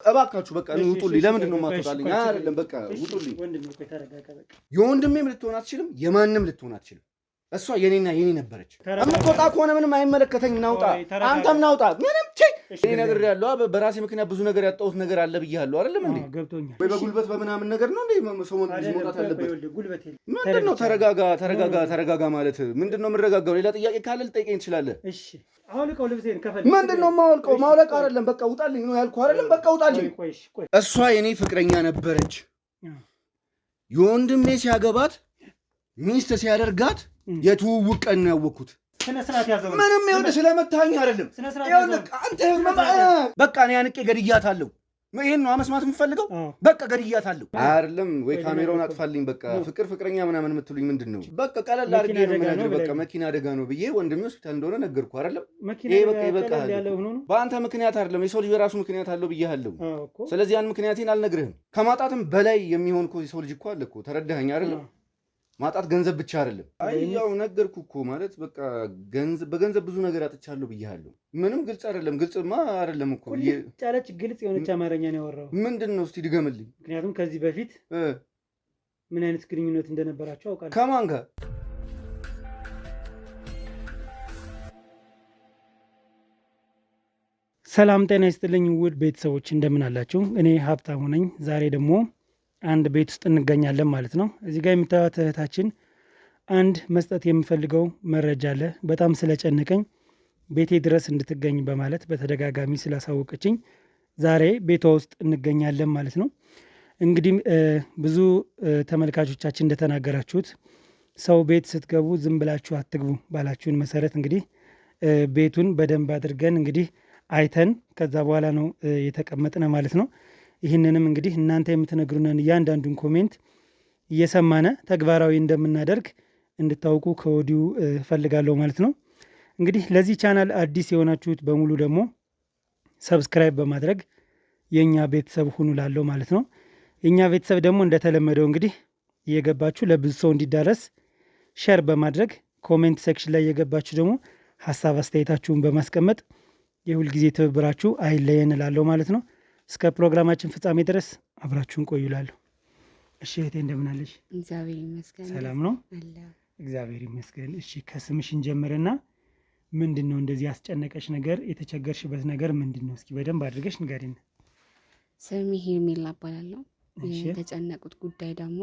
እባካችሁ በቃ ውጡልኝ። ለምንድን ነው የማትወጣልኝ? አይደለም በቃ ውጡልኝ። የወንድሜም ልትሆን አትችልም፣ የማንም ልትሆን አትችልም። እሷ የኔና የኔ ነበረች። እምትወጣ ከሆነ ምንም አይመለከተኝም። ናውጣ፣ አንተም ናውጣ። ምንም እኔ ነግሬሃለሁ። በራሴ ምክንያት ብዙ ነገር ያጣሁት ነገር አለ ብያለሁ አይደለም እንዴ? ወይ በጉልበት በምናምን ነገር ነው እንዴ ሰው መውጣት ያለበት? ምንድን ነው? ተረጋጋ ማለት ምንድን ነው? የምረጋጋው ሌላ ጥያቄ ካለ ልጠይቀኝ ትችላለህ። እሺ አውልቀው ልብሴን ከፈለክ። ምንድን ነው የማወልቀው? ማውለቅ አይደለም በቃ ውጣልኝ ነው ያልኩህ አይደለም? በቃ ውጣልኝ። እሷ የኔ ፍቅረኛ ነበረች። የወንድሜ ሲያገባት ሚስት ሲያደርጋት የትውውቅ ቀን ነው ያወቅኩት። ምንም ይኸውልህ ስለመታኝ አይደለም። አንተ በቃ እኔ አንቄ ገድያታለሁ። ይሄን ነው መስማት የምፈልገው። በቃ ገድያታለሁ አይደለም ወይ? ካሜራውን አጥፋልኝ። በቃ ፍቅረኛ ምናምን የምትሉኝ ምንድን ነው? በቃ ቀለል አድርጌ ነው የምነግርህ። በቃ መኪና አደጋ ነው ብዬ ወንድሜ ሆስፒታል እንደሆነ ነገርኩህ አይደለም? ይሄ በቃ ይበቃል። በአንተ ምክንያት አይደለም፣ የሰው ልጅ የራሱ ምክንያት አለው ብዬሃለሁ። ስለዚህ ያን ምክንያቴን አልነግርህም። ከማጣትም በላይ የሚሆን እኮ የሰው ልጅ እኮ አለ እኮ። ተረዳኸኝ አይደለም? ማጣት ገንዘብ ብቻ አይደለም። ያው ነገርኩህ እኮ ማለት በቃ በገንዘብ ብዙ ነገር አጥቻለሁ ብያለሁ። ምንም ግልጽ አይደለም። ግልጽማ አይደለም እኮ ጫለች። ግልጽ የሆነች አማርኛ ነው ያወራው። ምንድን ነው እስቲ ድገምልኝ። ምክንያቱም ከዚህ በፊት ምን አይነት ግንኙነት እንደነበራቸው አውቃለሁ። ከማን ጋር? ሰላም ጤና ይስጥልኝ ውድ ቤተሰቦች እንደምን አላችሁ? እኔ ሀብታሙ ነኝ። ዛሬ ደግሞ አንድ ቤት ውስጥ እንገኛለን ማለት ነው። እዚህ ጋር የምታዩት እህታችን አንድ መስጠት የምፈልገው መረጃ አለ። በጣም ስለጨነቀኝ ቤቴ ድረስ እንድትገኝ በማለት በተደጋጋሚ ስላሳወቀችኝ ዛሬ ቤቷ ውስጥ እንገኛለን ማለት ነው። እንግዲህ ብዙ ተመልካቾቻችን እንደተናገራችሁት ሰው ቤት ስትገቡ ዝም ብላችሁ አትግቡ ባላችሁን መሰረት እንግዲህ ቤቱን በደንብ አድርገን እንግዲህ አይተን ከዛ በኋላ ነው የተቀመጥነ ማለት ነው። ይህንንም እንግዲህ እናንተ የምትነግሩንን እያንዳንዱን ኮሜንት እየሰማነ ተግባራዊ እንደምናደርግ እንድታውቁ ከወዲሁ እፈልጋለሁ ማለት ነው። እንግዲህ ለዚህ ቻናል አዲስ የሆናችሁት በሙሉ ደግሞ ሰብስክራይብ በማድረግ የእኛ ቤተሰብ ሁኑ ላለው ማለት ነው። የእኛ ቤተሰብ ደግሞ እንደተለመደው እንግዲህ እየገባችሁ ለብዙ ሰው እንዲዳረስ ሼር በማድረግ ኮሜንት ሴክሽን ላይ እየገባችሁ ደግሞ ሀሳብ አስተያየታችሁን በማስቀመጥ የሁልጊዜ ትብብራችሁ አይለየን ላለው ማለት ነው። እስከ ፕሮግራማችን ፍጻሜ ድረስ አብራችሁን ቆዩላለሁ። እሺ እህቴ እንደምን አለሽ? እግዚአብሔር ይመስገን። ሰላም ነው? እግዚአብሔር ይመስገን። እሺ ከስምሽን ጀምርና ምንድን ነው እንደዚህ ያስጨነቀሽ ነገር፣ የተቸገርሽበት ነገር ምንድን ነው? እስኪ በደንብ አድርገሽ ንገሪን። ስሜ ሄርሜላ እባላለሁ። የተጨነቁት ጉዳይ ደግሞ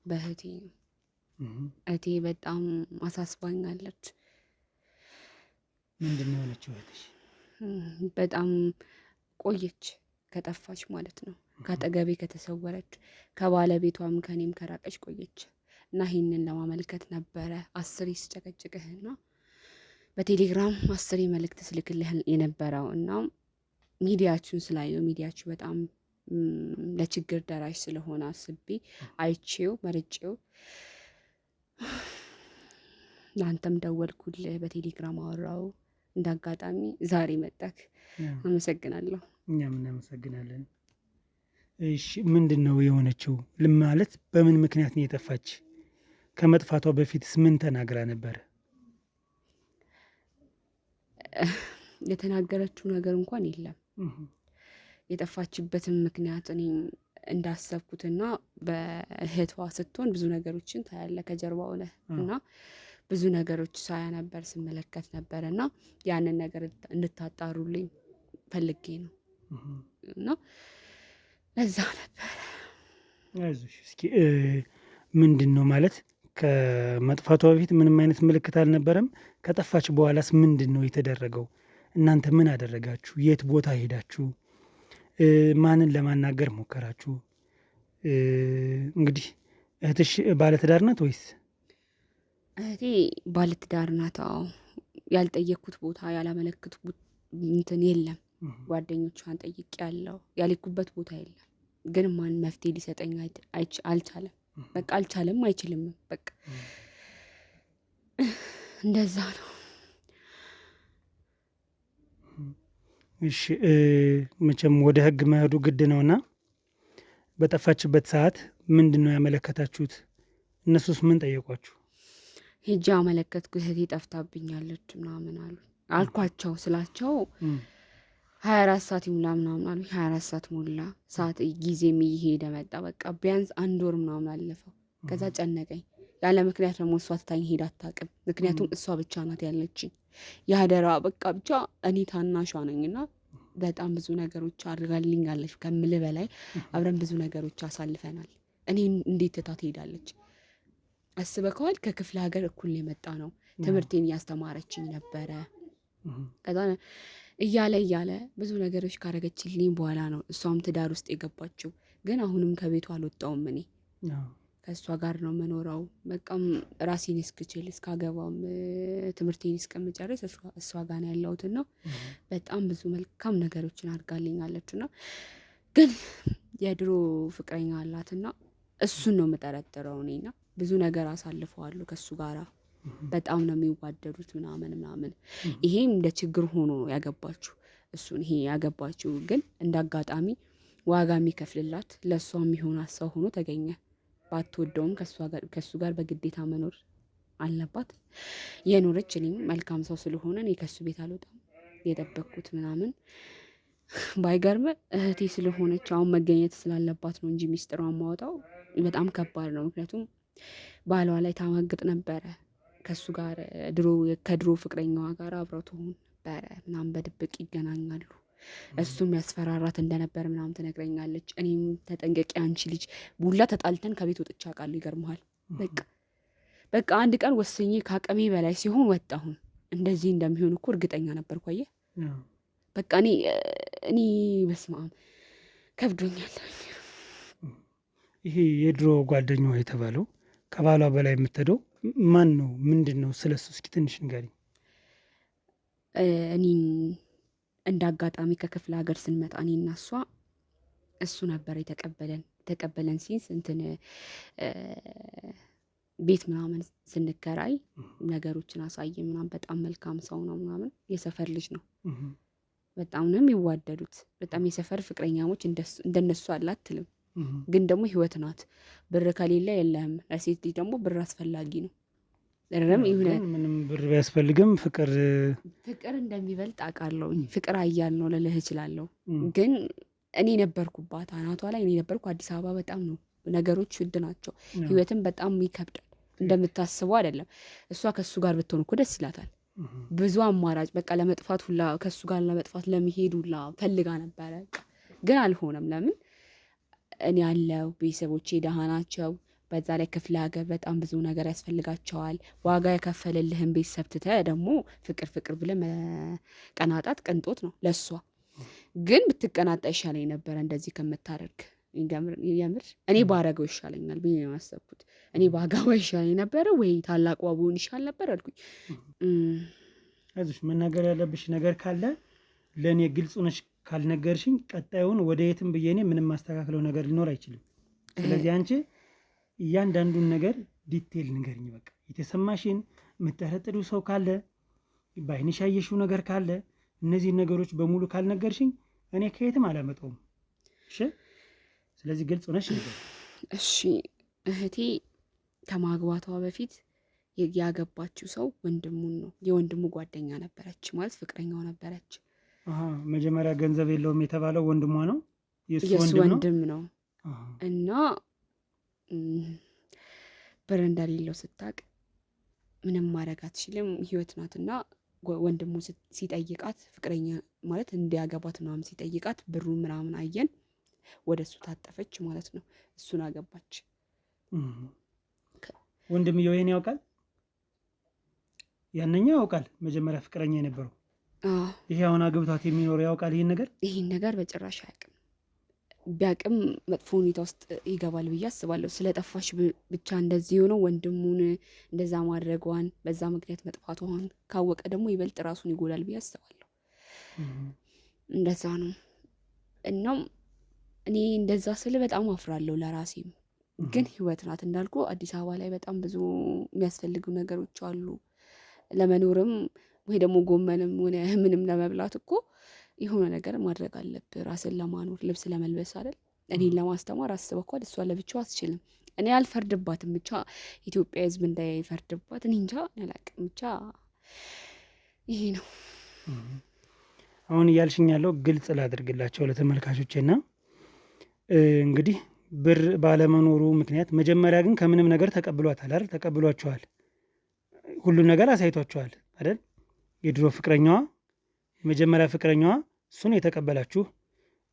በእህቴ ነው። እህቴ በጣም አሳስባኛለች። ምንድን ነው የሆነችው እህትሽ? በጣም ቆየች ከጠፋች ማለት ነው። ከአጠገቤ ከተሰወረች ከባለቤቷም ከኔም ከራቀች ቆየች እና ይህንን ለማመልከት ነበረ 10 ስጨቀጭቅህና በቴሌግራም 10 መልእክት ስልክልህ የነበረው እና ሚዲያችሁን ስላየው ሚዲያችሁ በጣም ለችግር ደራሽ ስለሆነ አስቤ አይቼው መርጬው ለአንተም ደወልኩልህ፣ በቴሌግራም አወራው። እንዳጋጣሚ ዛሬ መጣክ። አመሰግናለሁ። እኛም እናመሰግናለን። እሺ ምንድን ነው የሆነችው? ማለት በምን ምክንያት ነው የጠፋች? ከመጥፋቷ በፊትስ ምን ተናግራ ነበር? የተናገረችው ነገር እንኳን የለም። የጠፋችበትን ምክንያት እኔ እንዳሰብኩትና በእህቷ ስትሆን ብዙ ነገሮችን ታያለ ከጀርባው ነህ እና ብዙ ነገሮች ሳያ ነበር ስመለከት ነበር እና ያንን ነገር እንድታጣሩልኝ ፈልጌ ነው እና ለዛ ነበር። አይዞሽ። እስኪ ምንድን ነው ማለት ከመጥፋቷ በፊት ምንም አይነት ምልክት አልነበረም? ከጠፋች በኋላስ ምንድን ነው የተደረገው? እናንተ ምን አደረጋችሁ? የት ቦታ ሄዳችሁ? ማንን ለማናገር ሞከራችሁ? እንግዲህ እህትሽ ባለትዳር ናት ወይስ? እህቴ ባለትዳር ናት። ያልጠየቅኩት ቦታ ያላመለክቱት እንትን የለም። ጓደኞቿን ጠይቄያለሁ። ያልኩበት ቦታ የለም። ግን ማን መፍትሄ ሊሰጠኝ አልቻለም። በቃ አልቻለም፣ አይችልም። በቃ እንደዛ ነው። እሺ መቼም ወደ ህግ መሄዱ ግድ ነውና በጠፋችበት ሰዓት ምንድን ነው ያመለከታችሁት? እነሱስ ምን ጠየቋችሁ? ሄጄ አመለከትኩ። እህቴ ጠፍታብኛለች ምናምን አሉ። አልኳቸው ስላቸው 24 ሰዓት ይሙላ ምናምን አሉኝ። 24 ሰዓት ሞላ። ሰዓት ጊዜም እየሄደ መጣ። በቃ ቢያንስ 1 ወር ምናምን አለፈው። ከዛ ጨነቀኝ። ያለ ምክንያት ደግሞ እሷ ትታኝ ሄዳ አታውቅም። ምክንያቱም እሷ ብቻ ናት ያለችኝ የሀደራ በቃ ብቻ እኔ ታናሿ ነኝና በጣም ብዙ ነገሮች አድርጋልኛለች ከምልህ በላይ አብረን ብዙ ነገሮች አሳልፈናል። እኔ እንዴት ትታ ትሄዳለች? አስበከዋል? ከክፍለ ሀገር እኩል የመጣ ነው። ትምህርቴን እያስተማረችኝ ነበረ። ከዛ እያለ ብዙ ነገሮች ካረገችልኝ በኋላ ነው እሷም ትዳር ውስጥ የገባችው። ግን አሁንም ከቤቱ አልወጣውም። እኔ ከእሷ ጋር ነው መኖረው። በቃም ራሴን እስክችል እስካገባም ትምህርቴን እስከምጨርስ እሷ ጋር ነው ያለሁትና በጣም ብዙ መልካም ነገሮችን አድርጋልኛለችና ግን የድሮ ፍቅረኛ አላትና እሱን ነው የምጠረጥረው እኔና ብዙ ነገር አሳልፈዋሉ ከሱ ጋራ በጣም ነው የሚዋደዱት ምናምን ይሄም እንደ ችግር ሆኖ ነው ያገባችው እሱን ይሄ ያገባችው ግን እንዳጋጣሚ ዋጋ የሚከፍልላት ለሷ የሚሆን ሰው ሆኖ ተገኘ። ባትወደውም ከሱ ጋር በግዴታ መኖር አለባት። የኖረች እኔም መልካም ሰው ስለሆነ እኔ ከሱ ቤት አልወጣም የጠበቅኩት ምናምን ባይገርም እህቴ ስለሆነች አሁን መገኘት ስላለባት ነው እንጂ ሚስጥሯን ማውጣው በጣም ከባድ ነው። ምክንያቱም ባሏ ላይ ታማግጥ ነበረ ከሱ ጋር ከድሮ ፍቅረኛዋ ጋር አብረው ትሆን ነበረ ምናምን በድብቅ ይገናኛሉ። እሱም ያስፈራራት እንደነበር ምናምን ትነግረኛለች። እኔም ተጠንቀቂ አንቺ ልጅ ቡላ ተጣልተን ከቤት ወጥቼ አውቃለሁ። ይገርምሃል። በቃ አንድ ቀን ወስኜ ከአቅሜ በላይ ሲሆን ወጣሁን። እንደዚህ እንደሚሆን እኮ እርግጠኛ ነበርኩ። አየህ በቃ እኔ በስመ አብ ከብዶኛል። ይሄ የድሮ ጓደኛዋ የተባለው ከባሏ በላይ የምትሄደው ማን ነው? ምንድን ነው? ስለሱ እስኪ ትንሽ ንገሪኝ። እኔ እንደ አጋጣሚ ከክፍለ ሀገር ስንመጣ እኔና እሱ ነበር የተቀበለን ሲንስ እንትን ቤት ምናምን ስንከራይ ነገሮችን አሳየ ምናምን በጣም መልካም ሰው ነው ምናምን የሰፈር ልጅ ነው። በጣም ነው የሚዋደዱት። በጣም የሰፈር ፍቅረኛሞች እንደነሱ አለ አትልም። ግን ደግሞ ህይወት ናት። ብር ከሌለ የለህም። ለሴት ልጅ ደግሞ ብር አስፈላጊ ነው። ምንም ብር ቢያስፈልግም ፍቅር እንደሚበልጥ አውቃለሁ። ፍቅር ኃያል ነው ልልህ እችላለሁ። ግን እኔ ነበርኩባት አናቷ ላይ እኔ ነበርኩ። አዲስ አበባ በጣም ነው ነገሮች ውድ ናቸው። ህይወትም በጣም ይከብዳል። እንደምታስበው አይደለም። እሷ ከሱ ጋር ብትሆን እኮ ደስ ይላታል። ብዙ አማራጭ በቃ ለመጥፋት ሁላ ከሱ ጋር ለመጥፋት ለመሄድ ሁላ ፈልጋ ነበረ። ግን አልሆነም። ለምን? እኔ ያለው ቤተሰቦቼ ደሃ ናቸው። በዛ ላይ ክፍለ ሀገር በጣም ብዙ ነገር ያስፈልጋቸዋል። ዋጋ የከፈለልህን ቤተሰብ ትተህ ደግሞ ፍቅር ብለህ መቀናጣት ቅንጦት ነው ለሷ። ግን ብትቀናጣ ይሻለኝ ነበረ እንደዚህ ከምታደርግ። የምር እኔ ባረገው ይሻለኛል ብዬ ነው ያሰብኩት። እኔ ባጋባ ይሻለኝ ነበረ ወይ ታላቅ ዋቡን ይሻል ነበር አልኩኝ። አይዞሽ መናገር ያለብሽ ነገር ካለ ለእኔ ግልጽ ነሽ ካልነገርሽኝ ቀጣዩን ወደ የትም ብዬ እኔ ምንም ማስተካከለው ነገር ሊኖር አይችልም። ስለዚህ አንቺ እያንዳንዱን ነገር ዲቴል ንገርኝ። በቃ የተሰማሽን የምትጠረጥሪው ሰው ካለ በዓይንሽ ያየሽው ነገር ካለ እነዚህ ነገሮች በሙሉ ካልነገርሽኝ እኔ ከየትም አላመጣውም። እሺ? ስለዚህ ግልጽ ሆነሽ ነገር። እሺ። እህቴ ከማግባቷ በፊት ያገባችው ሰው ወንድሙን ነው። የወንድሙ ጓደኛ ነበረች ማለት ፍቅረኛው ነበረች። መጀመሪያ ገንዘብ የለውም የተባለው ወንድሟ ነው። የሱ ወንድም ነው እና ብር እንደሌለው ስታቅ ምንም ማድረግ አትችልም። ህይወት ናትና ወንድሙ ሲጠይቃት ፍቅረኛ ማለት እንዲያገባት ምናምን ሲጠይቃት ብሩ ምናምን አየን ወደ እሱ ታጠፈች ማለት ነው። እሱን አገባች። ወንድምየው ይሄን ያውቃል? ያንኛው ያውቃል መጀመሪያ ፍቅረኛ የነበረው። ይሄ አሁን አግብቷት የሚኖረው ያውቃል ይሄን ነገር በጭራሽ አያውቅም። ቢያውቅም መጥፎ ሁኔታ ውስጥ ይገባል ብዬ አስባለሁ። ስለጠፋሽ ብቻ እንደዚህ ሆነው ወንድሙን እንደዛ ማድረጓን በዛ ምክንያት መጥፋቷን ካወቀ ደግሞ ይበልጥ ራሱን ይጎዳል ብዬ አስባለሁ። እንደዛ ነው። እናም እኔ እንደዛ ስል በጣም አፍራለሁ ለራሴም። ግን ህይወት ናት እንዳልኩ። አዲስ አበባ ላይ በጣም ብዙ የሚያስፈልጉ ነገሮች አሉ። ለመኖርም ወይ ደግሞ ጎመንም ሆነ ምንም ለመብላት እኮ የሆነ ነገር ማድረግ አለብህ ራስን ለማኖር። ልብስ ለመልበስ አይደል? እኔን ለማስተማር አስበኳል። እሷ ለብቻው አትችልም። እኔ አልፈርድባትም። ብቻ ኢትዮጵያ ህዝብ እንዳይፈርድባት እኔ እንጃ አላውቅም። ብቻ ይሄ ነው። አሁን እያልሽኝ ያለው ግልጽ ላድርግላቸው ለተመልካቾቼና እንግዲህ ብር ባለመኖሩ ምክንያት መጀመሪያ ግን ከምንም ነገር ተቀብሏታል አይደል? ተቀብሏቸዋል። ሁሉን ነገር አሳይቷቸዋል አይደል? የድሮ ፍቅረኛዋ የመጀመሪያ ፍቅረኛዋ እሱን የተቀበላችሁ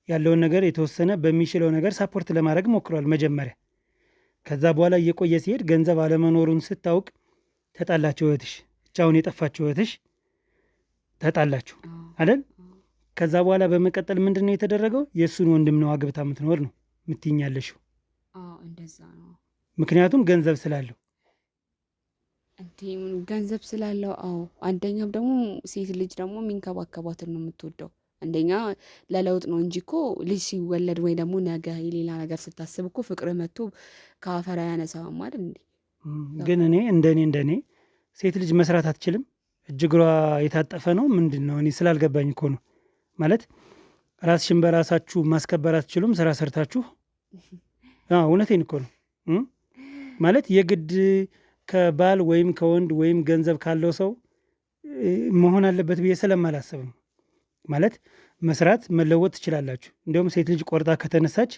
ያለውን ነገር የተወሰነ በሚችለው ነገር ሳፖርት ለማድረግ ሞክሯል መጀመሪያ። ከዛ በኋላ እየቆየ ሲሄድ ገንዘብ አለመኖሩን ስታውቅ ተጣላችሁ እህትሽ፣ ብቻውን የጠፋችሁ እህትሽ ተጣላችሁ አይደል? ከዛ በኋላ በመቀጠል ምንድን ነው የተደረገው? የእሱን ወንድም ነው አግብታ የምትኖር ነው የምትይኛለሽው። እንደዛ ነው። ምክንያቱም ገንዘብ ስላለው ገንዘብ ስላለው። አንደኛም ደግሞ ሴት ልጅ ደግሞ የሚንከባከባትን ነው የምትወደው። አንደኛ ለለውጥ ነው እንጂ እኮ ልጅ ሲወለድ ወይ ደግሞ ነገ የሌላ ነገር ስታስብ እኮ ፍቅር መጥቶ ከአፈር አያነሳም አይደል እንዴ? ግን እኔ እንደኔ ሴት ልጅ መስራት አትችልም? እጅግሯ የታጠፈ ነው ምንድን ነው? እኔ ስላልገባኝ እኮ ነው። ማለት ራስሽን በራሳችሁ ማስከበር አትችሉም ስራ ሰርታችሁ? እውነቴን እኮ ነው። ማለት የግድ ከባል ወይም ከወንድ ወይም ገንዘብ ካለው ሰው መሆን አለበት ብዬ ስለማላስብ ነው። ማለት መስራት መለወጥ ትችላላችሁ። እንዲሁም ሴት ልጅ ቆርጣ ከተነሳች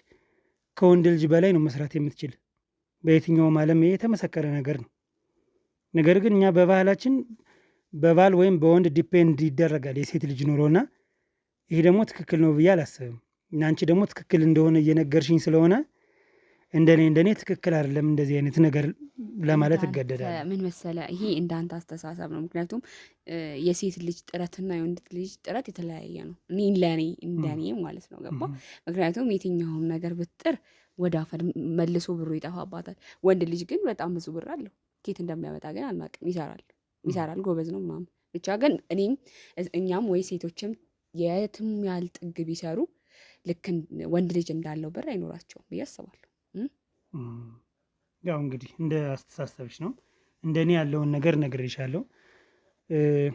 ከወንድ ልጅ በላይ ነው መስራት የምትችል። በየትኛውም ዓለም ይሄ የተመሰከረ ነገር ነው። ነገር ግን እኛ በባህላችን በባል ወይም በወንድ ዲፔንድ ይደረጋል የሴት ልጅ ኑሮና ይሄ ደግሞ ትክክል ነው ብዬ አላስብም። እና አንቺ ደግሞ ትክክል እንደሆነ እየነገርሽኝ ስለሆነ እንደኔ ትክክል አይደለም እንደዚህ አይነት ነገር ለማለት እገደዳለሁ። ምን መሰለ፣ ይሄ እንዳንተ አስተሳሰብ ነው። ምክንያቱም የሴት ልጅ ጥረትና የወንድ ልጅ ጥረት የተለያየ ነው። እንደኔ ማለት ነው። ገባ? ምክንያቱም የትኛውም ነገር ብትጥር ወደ አፈር መልሶ ብሩ ይጠፋባታል። ወንድ ልጅ ግን በጣም ብዙ ብር አለው። ኬት እንደሚያመጣ ግን አናውቅም። ይሰራል፣ ጎበዝ ነው ምናምን። ብቻ ግን እኛም ወይ ሴቶችም የትም ያህል ጥግ ቢሰሩ ልክ ወንድ ልጅ እንዳለው ብር አይኖራቸውም ብዬ አስባለሁ። ያው እንግዲህ እንደ አስተሳሰብሽ ነው። እንደኔ ያለውን ነገር ነግሬሻለሁ።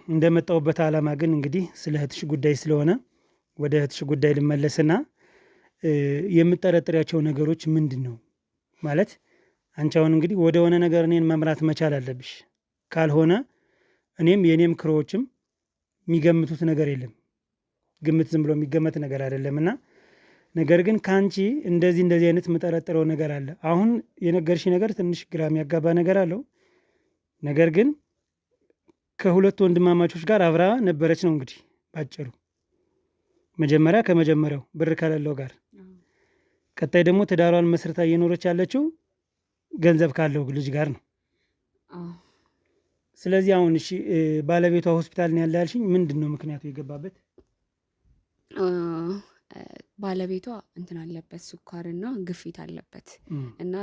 እንደመጣሁበት ዓላማ ግን እንግዲህ ስለ እህትሽ ጉዳይ ስለሆነ ወደ እህትሽ ጉዳይ ልመለስና የምጠረጥሪያቸው ነገሮች ምንድን ነው ማለት አንቺ አሁን እንግዲህ ወደ ሆነ ነገር እኔን መምራት መቻል አለብሽ። ካልሆነ እኔም የእኔም ክሮዎችም የሚገምቱት ነገር የለም። ግምት ዝም ብሎ የሚገመት ነገር አይደለምና ነገር ግን ከአንቺ እንደዚህ አይነት የምጠረጥረው ነገር አለ። አሁን የነገርሽ ነገር ትንሽ ግራ የሚያጋባ ነገር አለው። ነገር ግን ከሁለት ወንድማማቾች ጋር አብራ ነበረች ነው እንግዲህ ባጭሩ። መጀመሪያ ከመጀመሪያው ብር ከሌለው ጋር፣ ቀጣይ ደግሞ ትዳሯን መስርታ እየኖረች ያለችው ገንዘብ ካለው ልጅ ጋር ነው። ስለዚህ አሁን እሺ ባለቤቷ ሆስፒታል ነው ያለ ያልሽኝ፣ ምንድን ነው ምክንያቱ የገባበት? ባለቤቷ እንትን አለበት፣ ስኳርና ግፊት አለበት እና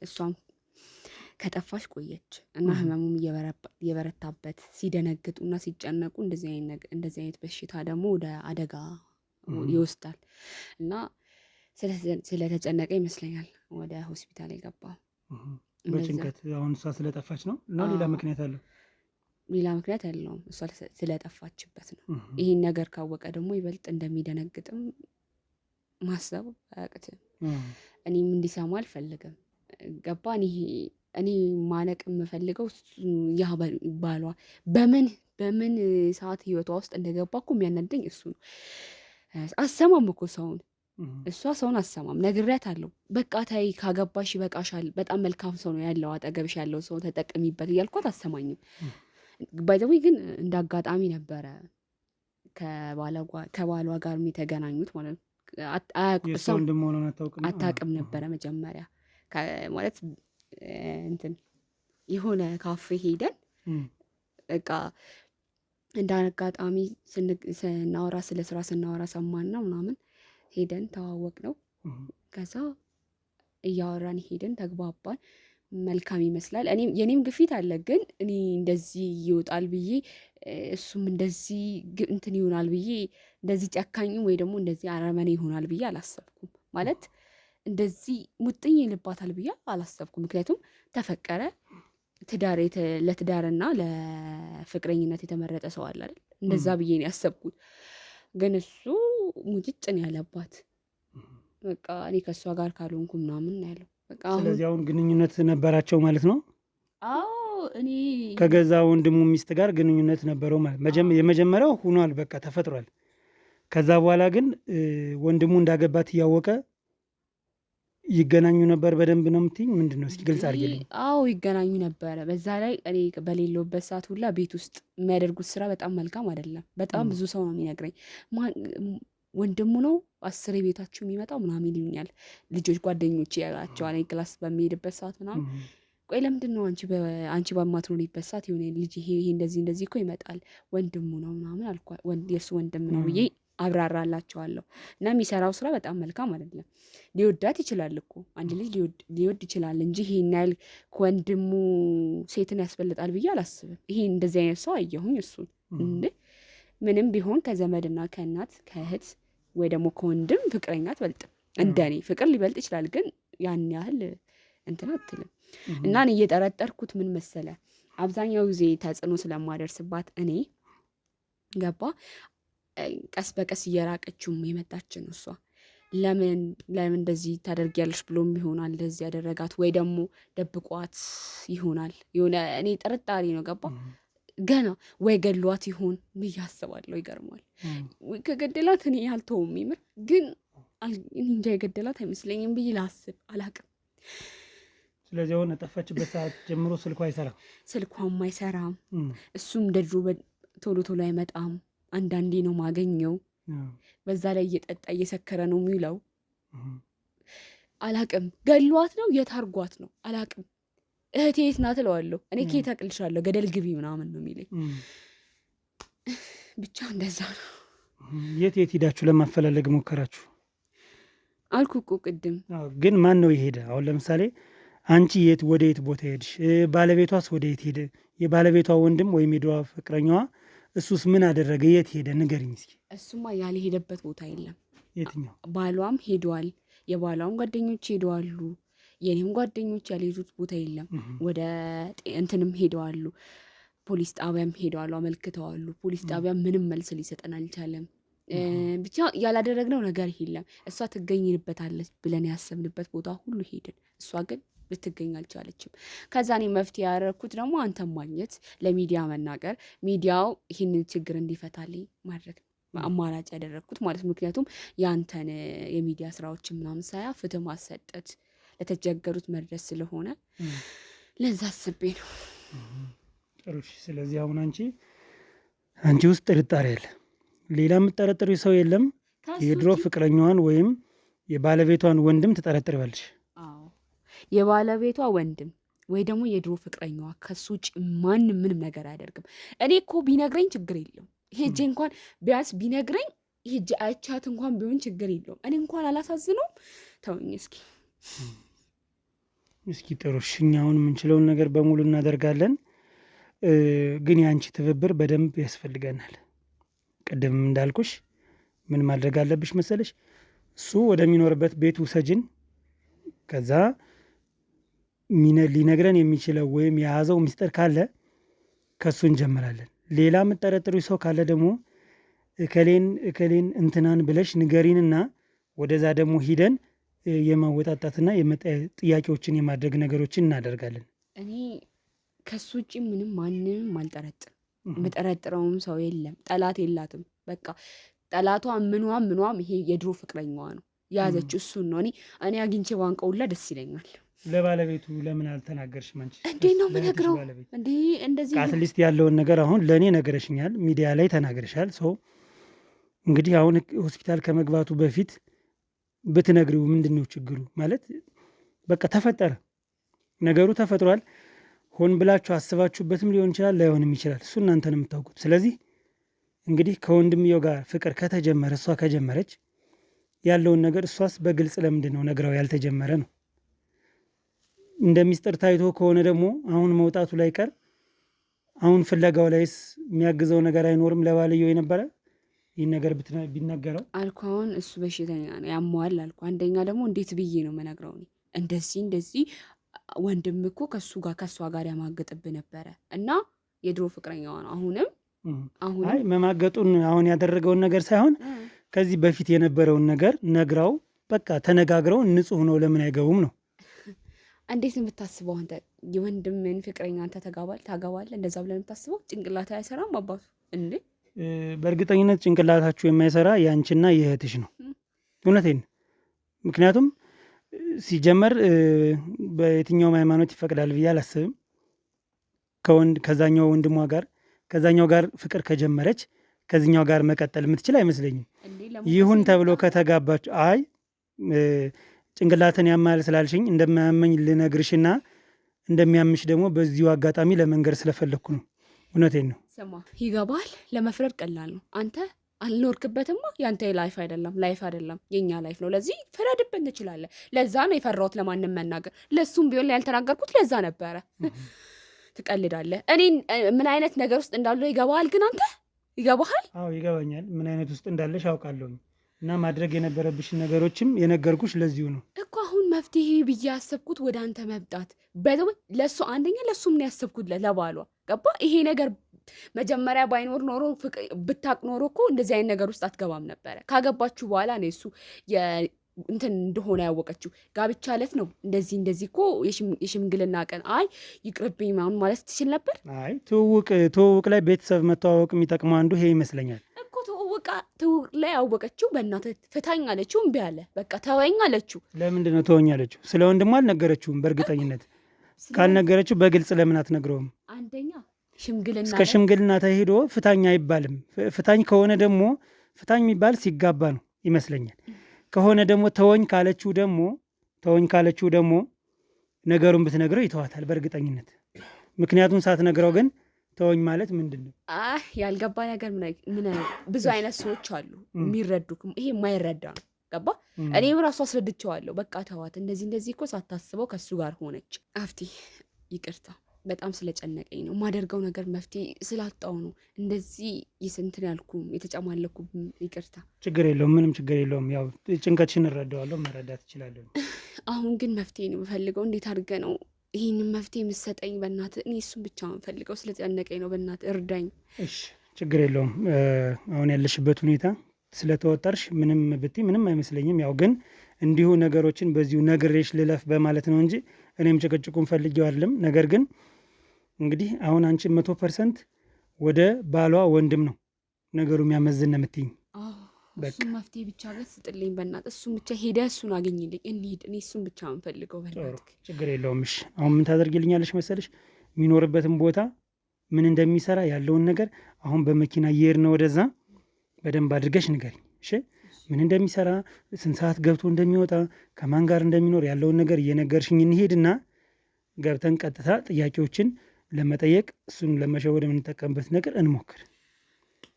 እሷም ከጠፋች ቆየች እና ህመሙም እየበረታበት ሲደነግጡና ሲጨነቁ እንደዚህ አይነት በሽታ ደግሞ ወደ አደጋ ይወስዳል እና ስለተጨነቀ ይመስለኛል ወደ ሆስፒታል የገባው። በጭንቀት አሁን እሷ ስለጠፋች ነው እና ሌላ ምክንያት አለው? ሌላ ምክንያት ያለውም እሷ ስለጠፋችበት ነው። ይህን ነገር ካወቀ ደግሞ ይበልጥ እንደሚደነግጥም ማሰብ አያቅትም። እኔም እንዲሰማ አልፈልግም። ገባ? እኔ ማነቅ የምፈልገው ያ ባሏ በምን ሰዓት ህይወቷ ውስጥ እንደገባ እኮ የሚያናደኝ እሱ ነው። አሰማም እኮ ሰውን፣ እሷ ሰውን አሰማም። ነግሬያታለሁ። በቃ ተይ ካገባሽ ይበቃሻል፣ በጣም መልካም ሰው ነው ያለው አጠገብሽ ያለው ሰው ተጠቅሚበት እያልኳት አሰማኝም። ባይዘዌ ግን እንደ አጋጣሚ ነበረ ከባሏ ጋር የተገናኙት ማለት ነው። አታውቅም ነበረ መጀመሪያ ማለት እንትን የሆነ ካፌ ሄደን በቃ እንደ አጋጣሚ ስናወራ ስለ ስራ ስናወራ ሰማና ምናምን ሄደን ተዋወቅ ነው። ከዛ እያወራን ሄደን ተግባባን። መልካም ይመስላል። የኔም ግፊት አለ፣ ግን እኔ እንደዚህ ይወጣል ብዬ እሱም እንደዚህ እንትን ይሆናል ብዬ እንደዚህ ጨካኝ ወይ ደግሞ እንደዚህ አረመኔ ይሆናል ብዬ አላሰብኩም። ማለት እንደዚህ ሙጥኝ ይልባታል ብዬ አላሰብኩም። ምክንያቱም ተፈቀረ ለትዳርና ለፍቅረኝነት የተመረጠ ሰው አለ አይደል? እንደዛ ብዬ ነው ያሰብኩት። ግን እሱ ሙጭጭን ያለባት በቃ እኔ ከእሷ ጋር ካልሆንኩ ምናምን ያለው። ስለዚህ አሁን ግንኙነት ነበራቸው ማለት ነው? አዎ እኔ ከገዛ ወንድሙ ሚስት ጋር ግንኙነት ነበረው ማለት የመጀመሪያው ሆኗል፣ በቃ ተፈጥሯል። ከዛ በኋላ ግን ወንድሙ እንዳገባት እያወቀ ይገናኙ ነበር። በደንብ ነው የምትይኝ? ምንድን ነው እስኪ ግልጽ አድርጌልኝ። አዎ ይገናኙ ነበረ። በዛ ላይ እኔ በሌለውበት ሰዓት ሁላ ቤት ውስጥ የሚያደርጉት ስራ በጣም መልካም አይደለም። በጣም ብዙ ሰው ነው የሚነግረኝ። ወንድሙ ነው 10 ቤታችሁ የሚመጣው ምናምን ይሉኛል ልጆች ጓደኞች ያቸዋል። ክላስ በሚሄድበት ሰዓት ምናምን ቆይ ለምንድን ነው አንቺ በማትኖሪበት ሰዓት የሆነ ልጅ ይሄ እንደዚህ እኮ ይመጣል ወንድሙ ነው ምናምን የእሱ ወንድም ነው ብዬ አብራራላቸዋለሁ። እና የሚሰራው ስራ በጣም መልካም አይደለም። ሊወዳት ይችላል እኮ አንድ ልጅ ሊወድ ይችላል እንጂ ይሄን ያህል ከወንድሙ ሴትን ያስበልጣል ብዬ አላስብም። ይሄ እንደዚህ አይነት ሰው አየሁኝ እሱን እንዴ። ምንም ቢሆን ከዘመድና ከእናት ከእህት ወይ ደግሞ ከወንድም ፍቅረኛ አትበልጥም። እንደኔ ፍቅር ሊበልጥ ይችላል፣ ግን ያን ያህል እንትን አትልም። እና እኔ እየጠረጠርኩት ምን መሰለ፣ አብዛኛው ጊዜ ተጽዕኖ ስለማደርስባት እኔ ገባ ቀስ በቀስ እየራቀችውም የመጣችን እሷ ለምን እንደዚህ ታደርጊያለሽ ብሎም ይሆናል እንደዚህ ያደረጋት፣ ወይ ደግሞ ደብቋት ይሆናል። የሆነ እኔ ጥርጣሬ ነው ገባ ገና ወይ ገሏት ይሆን ብዬ አስባለሁ። ይገርማል። ከገደላት እኔ አልተውም ይምር፣ ግን እንጃ የገደላት አይመስለኝም ብዬ ላስብ አላቅም። ስለዚህ አሁን ጠፋችበት ሰዓት ጀምሮ ስልኳ አይሰራም፣ ስልኳም አይሰራም። እሱም እንደ ድሮ ቶሎ ቶሎ አይመጣም። አንዳንዴ ነው ማገኘው። በዛ ላይ እየጠጣ እየሰከረ ነው የሚውለው። አላቅም ገሏት ነው የታርጓት ነው አላቅም። እህቴ የት ናት እለዋለሁ። እኔ ከየት አቅልሻለሁ ገደል ግቢ ምናምን ነው የሚለኝ። ብቻ እንደዛ ነው። የት ሂዳችሁ ለማፈላለግ ሞከራችሁ? አልኩ እኮ ቅድም። ግን ማን ነው የሄደ? አሁን ለምሳሌ አንቺ ወደ የት ቦታ ሄድሽ? ባለቤቷስ ወደ የት ሄደ? የባለቤቷ ወንድም ወይም የድሮ ፍቅረኛዋ እሱስ ምን አደረገ? የት ሄደ? ንገሪኝ እስኪ። እሱማ ያልሄደበት ቦታ የለም። የትኛው? ባሏም ሄዷል፣ የባሏም ጓደኞች ሄደዋሉ፣ የኔም ጓደኞች ያልሄዱት ቦታ የለም። ወደ እንትንም ሄደዋሉ፣ ፖሊስ ጣቢያም ሄደዋሉ፣ አመልክተዋሉ። ፖሊስ ጣቢያ ምንም መልስ ሊሰጠን አልቻለም። ብቻ ያላደረግነው ነገር የለም። እሷ ትገኝበታለች ብለን ያሰብንበት ቦታ ሁሉ ሄድን። እሷ ግን ልትገኝ አልቻለችም። ከዛ እኔ መፍትሄ ያደረግኩት ደግሞ አንተን ማግኘት፣ ለሚዲያ መናገር፣ ሚዲያው ይህንን ችግር እንዲፈታልኝ ማድረግ አማራጭ ያደረግኩት ማለት። ምክንያቱም የአንተን የሚዲያ ስራዎችን ምናምን ሳያ ፍትህ ማሰጠት ለተቸገሩት መድረስ ስለሆነ ለዛ አስቤ ነው። ጥሩ። ስለዚህ አሁን አንቺ ውስጥ ጥርጣሬ አለ። ሌላ የምትጠረጥሪው ሰው የለም? የድሮ ፍቅረኛዋን ወይም የባለቤቷን ወንድም ትጠረጥሪዋለሽ? የባለቤቷ ወንድም ወይ ደግሞ የድሮ ፍቅረኛዋ፣ ከሱ ውጭ ማንም ምንም ነገር አያደርግም። እኔ እኮ ቢነግረኝ ችግር የለውም። ሄጄ እንኳን ቢያንስ ቢነግረኝ ሄጄ አይቻት እንኳን ቢሆን ችግር የለውም። እኔ እንኳን አላሳዝነውም። ተውኝ እስኪ ጥሩ። እኛ አሁን የምንችለውን ነገር በሙሉ እናደርጋለን፣ ግን የአንቺ ትብብር በደንብ ያስፈልገናል። ቅድም እንዳልኩሽ ምን ማድረግ አለብሽ መሰለሽ? እሱ ወደሚኖርበት ቤት ውሰጅን። ከዛ ሊነግረን የሚችለው ወይም የያዘው ሚስጥር ካለ ከሱ እንጀምራለን። ሌላ የምጠረጥሩ ሰው ካለ ደግሞ እከሌን እንትናን ብለሽ ንገሪንና ወደዛ ደግሞ ሂደን የማወጣጣትና ጥያቄዎችን የማድረግ ነገሮችን እናደርጋለን። እኔ ከሱ ውጭ ምንም ማንንም አልጠረጥርም። የምጠረጥረውም ሰው የለም። ጠላት የላትም። በቃ ጠላቷ ምኗም ይሄ የድሮ ፍቅረኛዋ ነው። የያዘችው እሱን ነው። እኔ አግኝቼ ባንቀውላ ደስ ይለኛል። ለባለቤቱ ለምን አልተናገርሽም? አንቺ እንዴት ነው የምነግረው? እንደዚህ አትሊስት ያለውን ነገር አሁን ለእኔ ነገረሽኛል፣ ሚዲያ ላይ ተናግረሻል። ሰው እንግዲህ አሁን ሆስፒታል ከመግባቱ በፊት ብትነግሪው ምንድን ነው ችግሩ? ማለት በቃ ተፈጠረ፣ ነገሩ ተፈጥሯል። ሆን ብላችሁ አስባችሁበትም ሊሆን ይችላል፣ ላይሆንም ይችላል። እሱ እናንተ ነው የምታውቁት። ስለዚህ እንግዲህ ከወንድምየው ጋር ፍቅር ከተጀመረ እሷ ከጀመረች ያለውን ነገር እሷስ በግልጽ ለምንድን ነው ነግራው ያልተጀመረ ነው? እንደ ሚስጥር ታይቶ ከሆነ ደግሞ አሁን መውጣቱ ላይ ቀር አሁን ፍለጋው ላይስ የሚያግዘው ነገር አይኖርም? ለባልየው የነበረ ይህን ነገር ቢነገረው አልኩ። አሁን እሱ በሽተኛ ነው ያሟል አልኩ። አንደኛ ደግሞ እንዴት ብዬ ነው መነግረው? እንደዚህ ወንድም እኮ ከእሷ ጋር ያማገጥብ ነበረ እና የድሮ ፍቅረኛዋ ነው። አሁንም አይ መማገጡን አሁን ያደረገውን ነገር ሳይሆን ከዚህ በፊት የነበረውን ነገር ነግራው በቃ ተነጋግረው ንጹህ ነው ለምን አይገቡም ነው። እንዴት ነው የምታስበው አንተ? የወንድምን ፍቅረኛ አንተ ታገባለህ? እንደዛ ብለህ የምታስበው? ጭንቅላት አይሰራም አባቱ እንዴ? በእርግጠኝነት ጭንቅላታችሁ የማይሰራ የአንቺና የእህትሽ ነው። እውነቴን። ምክንያቱም ሲጀመር በየትኛውም ሃይማኖት ይፈቅዳል ብዬ አላስብም። ከዛኛው ጋር ፍቅር ከጀመረች ከዚኛው ጋር መቀጠል የምትችል አይመስለኝም። ይሁን ተብሎ ከተጋባች ጭንቅላትን ያማል ስላልሽኝ እንደማያመኝ ልነግርሽና እንደሚያምሽ ደግሞ በዚሁ አጋጣሚ ለመንገር ስለፈለግኩ ነው። እውነቴን ነው። ስማ፣ ይገባል። ለመፍረድ ቀላል ነው። አንተ አልኖርክበትማ። ያንተ ላይፍ አይደለም የኛ ላይፍ ነው። ለዚህ ፍረድብን ትችላለህ። ለዛ ነው የፈራሁት ለማንም መናገር። ለሱም ቢሆን ያልተናገርኩት ለዛ ነበረ። ትቀልዳለህ። እኔ ምን አይነት ነገር ውስጥ እንዳለው ይገባሃል። ግን አንተ ይገባሃል? አዎ ይገባኛል፣ ምን አይነት ውስጥ እንዳለሽ አውቃለሁኝ። እና ማድረግ የነበረብሽን ነገሮችም የነገርኩሽ ለዚሁ ነው እኮ። አሁን መፍትሄ ብዬ ያሰብኩት ወደ አንተ መምጣት ለሱ አንደኛ ለሱም ነው ያሰብኩት ለባሏ ገባ። ይሄ ነገር መጀመሪያ ባይኖር ኖሮ ብታቅ ኖሮ እኮ እንደዚህ አይነት ነገር ውስጥ አትገባም ነበረ። ካገባችሁ በኋላ ነው እሱ እንትን እንደሆነ ያወቀችው። ጋብቻ ዕለት ነው እንደዚህ እኮ የሽምግልና ቀን አይ ይቅርብኝ ምናምን ማለት ትችል ነበር። አይ ትውውቅ ላይ ቤተሰብ መተዋወቅ የሚጠቅመው አንዱ ይሄ ይመስለኛል እኮ። ትውውቅ ላይ ያወቀችው በእናትህ ፍታኝ አለችው፣ እምቢ አለ። በቃ ተወኝ አለችው። ለምንድን ነው ተወኝ አለችው? ስለ ወንድሟ አልነገረችውም። በእርግጠኝነት ካልነገረችው በግልጽ ለምን አትነግረውም? አንደኛ ሽምግልና እስከ ሽምግልና ተሄዶ ፍታኝ አይባልም። ፍታኝ ከሆነ ደግሞ ፍታኝ የሚባል ሲጋባ ነው ይመስለኛል። ከሆነ ደግሞ ተወኝ ካለችው ደግሞ ነገሩን ብትነግረው ይተዋታል በእርግጠኝነት። ምክንያቱም ሳትነግረው ግን ተወኝ ማለት ምንድን ነው? ያልገባ ነገር ምን ብዙ አይነት ሰዎች አሉ የሚረዱ። ይሄ የማይረዳ ነው ገባ። እኔም ራሱ አስረድቼዋለሁ። በቃ ተዋት፣ እንደዚህ እኮ ሳታስበው ከሱ ጋር ሆነች። አፍቲ ይቅርታ፣ በጣም ስለጨነቀኝ ነው። የማደርገው ነገር መፍትሄ ስላጣው ነው እንደዚህ ይስንትን ያልኩም የተጨማለኩም። ይቅርታ። ችግር የለውም፣ ምንም ችግር የለውም። ያው ጭንቀትሽን እረዳዋለሁ፣ መረዳት እችላለሁ። አሁን ግን መፍትሄ ነው የምፈልገው። እንዴት አድርገህ ነው ይህንን መፍትሄ የምትሰጠኝ? በእናትህ እኔ እሱን ብቻ የምፈልገው፣ ስለጨነቀኝ ነው። በእናትህ እርዳኝ። እሺ፣ ችግር የለውም። አሁን ያለሽበት ሁኔታ ስለተወጠርሽ ምንም ብትይ ምንም አይመስለኝም። ያው ግን እንዲሁ ነገሮችን በዚሁ ነግሬሽ ልለፍ በማለት ነው እንጂ እኔም ጭቅጭቁን ፈልጌው አይደለም። ነገር ግን እንግዲህ አሁን አንቺ 100% ወደ ባሏ ወንድም ነው ነገሩ የሚያመዝን ነው የምትይኝ። እሱን መፍትሄ ብቻ ግን ስጥልኝ በእናትህ። እሱን ብቻ ሄደህ እሱን አገኝልኝ እንሂድ። እኔ እሱን ብቻ የምፈልገው በእናትህ። ችግር የለውም። እሺ፣ አሁን ምን ታደርጊልኛለሽ መሰለሽ? የሚኖርበትን ቦታ ምን እንደሚሰራ ያለውን ነገር አሁን በመኪና እየሄድን ወደዛ በደንብ አድርገሽ ንገሪኝ። እሺ፣ ምን እንደሚሰራ፣ ስንት ሰዓት ገብቶ እንደሚወጣ፣ ከማን ጋር እንደሚኖር ያለውን ነገር እየነገርሽኝ እንሄድና ገብተን ቀጥታ ጥያቄዎችን ለመጠየቅ እሱን ለመሸወድ የምንጠቀምበት ነገር እንሞክር።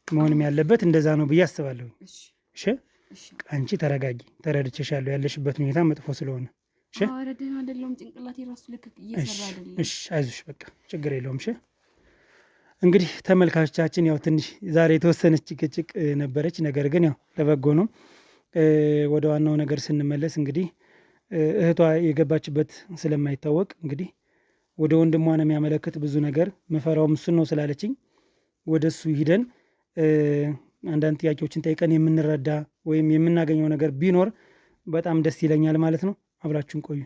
መሆንም ያለበት እንደዛ ነው ብዬ አስባለሁ። እሺ፣ አንቺ ተረጋጊ። ተረድቼሻለሁ፣ ያለሽበት ሁኔታ መጥፎ ስለሆነ። እሺ፣ አይዞሽ፣ በቃ ችግር የለውም። እሺ፣ እንግዲህ ተመልካቾቻችን ያው ትንሽ ዛሬ የተወሰነች ጭቅጭቅ ነበረች፣ ነገር ግን ያው ለበጎ ነው። ወደ ዋናው ነገር ስንመለስ እንግዲህ እህቷ የገባችበት ስለማይታወቅ እንግዲህ ወደ ወንድሟ ነው የሚያመለክት ብዙ ነገር። ምፈራውም እሱን ነው ስላለችኝ ወደ እሱ ሂደን አንዳንድ ጥያቄዎችን ጠይቀን የምንረዳ ወይም የምናገኘው ነገር ቢኖር በጣም ደስ ይለኛል ማለት ነው። አብራችሁን ቆዩ።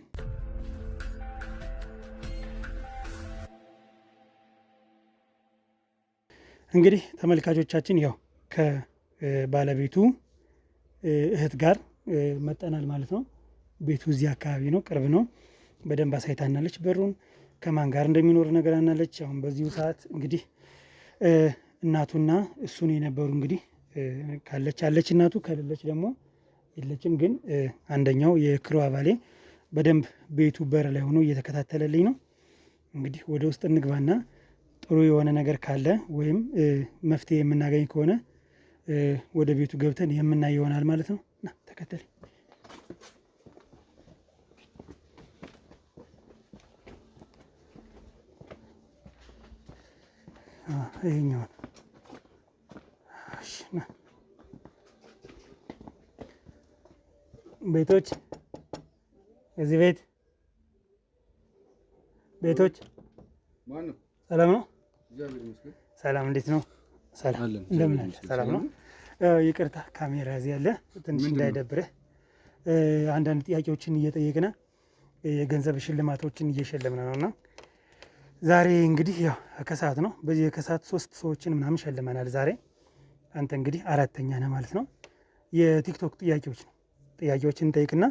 እንግዲህ ተመልካቾቻችን ያው ከባለቤቱ እህት ጋር መጠናል ማለት ነው። ቤቱ እዚህ አካባቢ ነው፣ ቅርብ ነው። በደንብ አሳይታናለች። በሩን ከማን ጋር እንደሚኖር ነገር አናለች። አሁን በዚሁ ሰዓት እንግዲህ እናቱና እሱን የነበሩ እንግዲህ ካለች እናቱ፣ ከሌለች ደግሞ የለችም። ግን አንደኛው የክሩ አባሌ በደንብ ቤቱ በር ላይ ሆኖ እየተከታተለልኝ ነው። እንግዲህ ወደ ውስጥ እንግባና ጥሩ የሆነ ነገር ካለ ወይም መፍትሄ የምናገኝ ከሆነ ወደ ቤቱ ገብተን የምናይ ይሆናል ማለት ነው። ና ተከተል። ይሄኛውን ቤቶች እዚህ ቤቶች ሰላም ነው? ሰላም፣ እንዴት ነው? ሰላም፣ እንደምን አለ? ሰላም ነው። ይቅርታ ካሜራ እዚህ ያለ ትንሽ እንዳይደብርህ አንዳንድ ጥያቄዎችን እየጠየቅን የገንዘብ ሽልማቶችን እየሸለምን ነው እና ዛሬ እንግዲህ ያው ከሰዓት ነው። በዚህ ከሰዓት 3 ሰዎችን ምናምን ሸልመናል ዛሬ። አንተ እንግዲህ 4ተኛ ነህ ማለት ነው። የቲክቶክ ጥያቄዎችን እንጠይቅና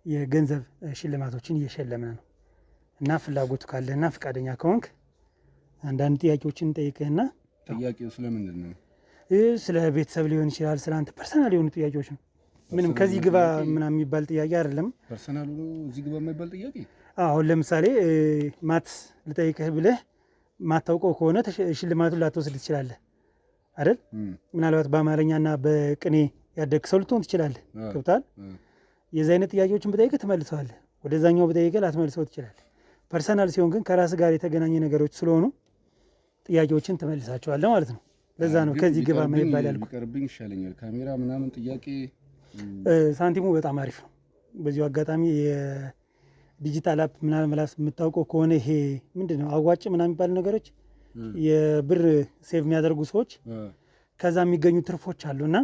የገንዘብ ሽልማቶችን እየሸለምን ነው እና ፍላጎቱ ካለህና ፈቃደኛ ከሆንክ አንዳንድ ጥያቄዎችን እንጠይቅህና ጥያቄው ስለምንድን ነው? ስለ ቤተሰብ ሊሆን ይችላል፣ ስለ አንተ ፐርሰናል የሆኑ ጥያቄዎች ነው። ምንም ከዚህ ግባ ምናምን የሚባል ጥያቄ አይደለም። ፐርሰናሉ ነው እዚህ ግባ የማይባል ጥያቄ። አሁን ለምሳሌ ማትስ ልጠይቅህ ብለህ ማታውቀው ከሆነ ሽልማቱን ላትወስድ ትችላለህ አይደል? ምናልባት በአማርኛና በቅኔ ያደግ ሰው ልትሆን ትችላለህ። ገብቶሃል? የዚህ አይነት ጥያቄዎችን ብጠይቅህ ትመልሰዋለህ። ወደዛኛው ብጠይቅህ ላትመልሰው ትችላለህ። ፐርሰናል ሲሆን ግን ከራስ ጋር የተገናኘ ነገሮች ስለሆኑ ጥያቄዎችን ትመልሳቸዋለህ ማለት ነው። ለዛ ነው ከዚህ ግባ የማይባል ያልኩህ። ቢቀርብኝ ይሻለኛል። ካሜራ ምናምን ጥያቄ ሳንቲሙ በጣም አሪፍ ነው። በዚሁ አጋጣሚ የዲጂታል አፕ ምናምን መላስ የምታውቀው ከሆነ ይሄ ምንድን ነው አዋጭ ምናምን የሚባሉ ነገሮች የብር ሴቭ የሚያደርጉ ሰዎች ከዛ የሚገኙ ትርፎች አሉና